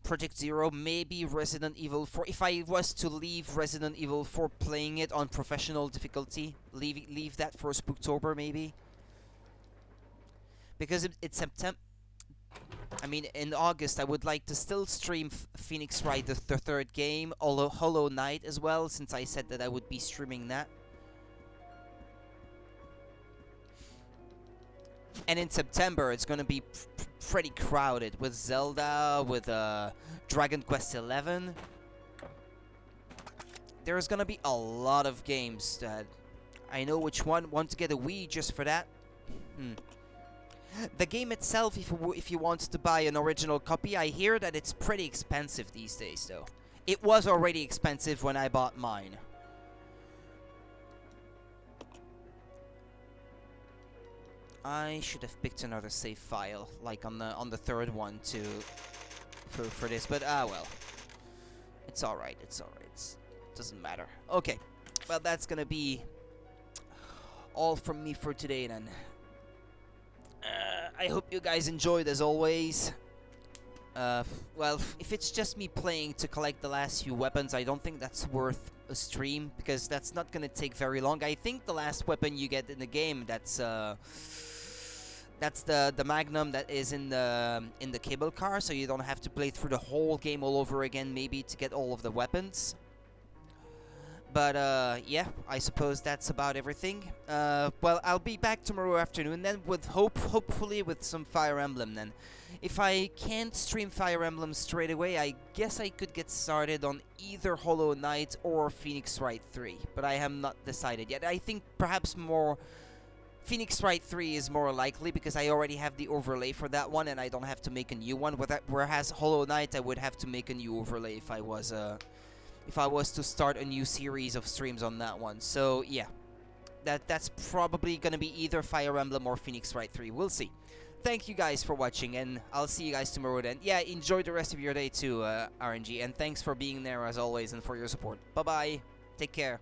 Project Zero, maybe Resident Evil 4. If I was to leave Resident Evil 4 playing it on professional difficulty, leave that for Spooktober, maybe. Because it's September. I mean, in August, I would like to still stream Phoenix Wright, the 3rd game, Hollow Knight as well, since I said that I would be streaming that. And in September, it's going to be pretty crowded with Zelda, with Dragon Quest XI. There's going to be a lot of games that I know which one. Want to get a Wii just for that? The game itself, if you want to buy an original copy, I hear that it's pretty expensive these days, though. It was already expensive when I bought mine. I should have picked another save file, like on the 3rd one for this, but well, it's all right. It doesn't matter. Okay, well, that's gonna be all from me for today then. I hope you guys enjoyed as always. Well, if it's just me playing to collect the last few weapons, I don't think that's worth a stream, because that's not gonna take very long. I think the last weapon you get in the game, that's the Magnum that is in the cable car, so you don't have to play through the whole game all over again, maybe, to get all of the weapons. But yeah, I suppose that's about everything. Well, I'll be back tomorrow afternoon then, with hopefully with some Fire Emblem then. If I can't stream Fire Emblem straight away, I guess I could get started on either Hollow Knight or Phoenix Wright 3, but I have not decided yet. I think perhaps more Phoenix Wright 3 is more likely, because I already have the overlay for that one and I don't have to make a new one. Whereas Hollow Knight, I would have to make a new overlay if I was to start a new series of streams on that one. So yeah, that's probably gonna be either Fire Emblem or Phoenix Wright 3. We'll see. Thank you guys for watching, and I'll see you guys tomorrow then. Yeah, enjoy the rest of your day too, RNG, and thanks for being there as always and for your support. Bye bye. Take care.